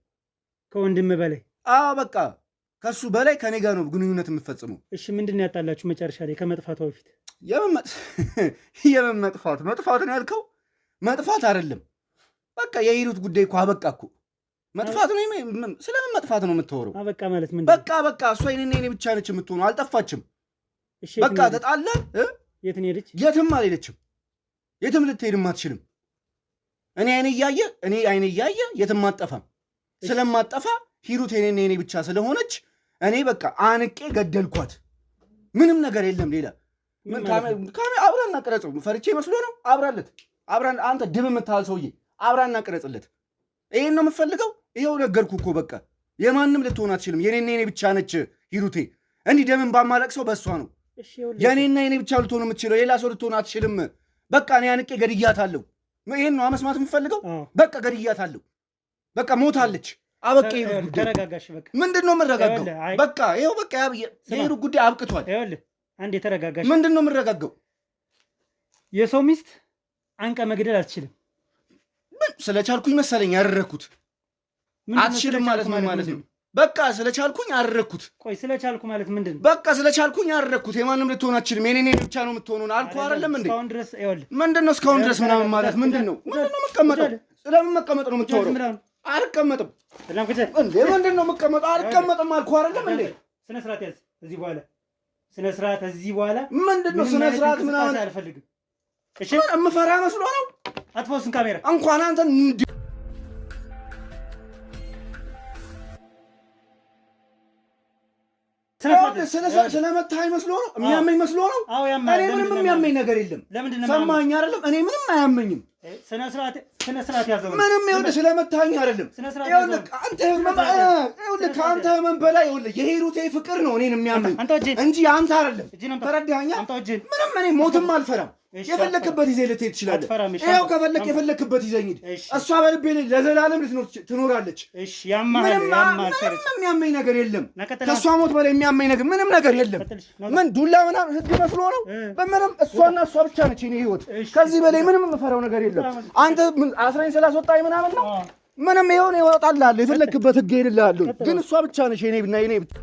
ከወንድም በላይ። አዎ በቃ ከሱ በላይ ከኔ ጋር ነው ግንኙነት የምፈጽመው። እሺ ምንድን ነው ያጣላችሁ መጨረሻ ላይ ከመጥፋቷ በፊት? የምን መጥፋት ነው ያልከው? መጥፋት አይደለም በቃ የሂሩት ጉዳይ እኮ አበቃ እኮ። መጥፋት ነው? ስለምን መጥፋት ነው የምታወራው? አበቃ ማለት ምንድን ነው? በቃ እሷ የኔ ብቻ ነች የምትሆነው፣ አልጠፋችም። በቃ ተጣላ። የት ነው ሄደች? የትም አልሄደችም። የትም ልትሄድም አትችልም። እኔ አይኔ እያየ የትም አጠፋም። ስለማጠፋ ሂሩት የኔ ብቻ ስለሆነች እኔ በቃ አንቄ ገደልኳት። ምንም ነገር የለም ሌላ። አብራና ቅረጸው። ፈርቼ መስሎ ነው? አብራን አንተ ድብ የምታህል ሰውዬ አብራና ቅረጽለት። ይሄን ነው የምፈልገው? ይኸው ነገርኩ እኮ በቃ የማንም ልትሆን አትችልም። የኔ ብቻ ነች ሂሩቴ። እንዲህ ደምን ባማለቅ ሰው በእሷ ነው። የኔ ብቻ ልትሆን የምትችለው፣ ሌላ ሰው ልትሆን አትችልም። በቃ እኔ አንቄ ገድያታለሁ። ይሄን ነው መስማት የምፈልገው? በቃ ገድያታለሁ። በቃ ሞታለች። አበቃ። ተረጋጋሽ። በቃ ምንድን ነው የምረጋጋው? በቃ ይኸው በቃ የሂሩት ጉዳይ አብቅቷል። ይኸውልህ አንዴ ተረጋጋሽ። ምንድን ነው የምረጋጋው? የሰው ሚስት አንቀ መግደል አትችልም። ስለቻልኩኝ መሰለኝ ያደረኩት። አትችልም ማለት ምን ማለት ነው? በቃ ስለቻልኩኝ አደረኩት። ቆይ ስለቻልኩ ማለት ምንድን ነው? በቃ ስለቻልኩኝ አደረኩት። የማንም ልትሆን አትችልም። የኔ ብቻ ነው የምትሆነው አልኩህ አይደለም እንዴ? እስካሁን ድረስ ይኸውልህ ምንድን ነው እስካሁን ድረስ ምናምን ማለት ምንድን ነው? የምቀመጠው? ስለምን መቀመጥ ነው የምታወራው? አልቀመጥም እንዴ? ምንድን ነው የምቀመጠው? አልቀመጥም አልኩህ አይደለም እንዴ? ስነ ስርዓት ያዝ። እዚህ በኋላ ስነ ስርዓት ምንድን ነው ስነ ስርዓት ምናምን አልፈልግም። እሺ የምፈራ መስሎ ነው? አትፎስን ካሜራ እንኳን አንተ ስለመታኝ መስሎ ነው? የሚያመኝ መስሎ ነው? እኔ ምንም የሚያመኝ ነገር የለም። ሰማኸኝ አይደለም? እኔ ምንም አያመኝም። ስነ ስርዓት ያዘው። ምንም ይኸውልህ ስለመታኝ አይደለም። ይኸውልህ ከአንተ ህመም በላይ ይኸውልህ የሂሩቴ ፍቅር ነው እኔን የሚያመኝ እንጂ አንተ አይደለም። ተረዳኸኝ? ምንም እኔ ሞትም አልፈራም። የፈለክበት ይዘህ ልትሄድ ትችላለህ። ይኸው ከፈለክ የፈለክበት ይዘኝ ሂድ። እሷ በልቤ ለዘላለም ትኖራለች። ምንም የሚያመኝ ነገር የለም። ከእሷ ሞት በላይ የሚያመኝ ነገር ምንም ነገር የለም። ምን ዱላ ምናምን ህግ መስሎ ነው? በምንም እሷና እሷ ብቻ ነች የእኔ ህይወት። ከዚህ በላይ ምንም የምፈራው ነገር የለም። አንተ አስረኝ ስላስወጣኝ ምናምን ነው? ምንም ይኸው እወጣልሃለሁ፣ የፈለክበት ህግ ሄድልሃለሁ። ግን እሷ ብቻ ነች የኔ ብቻ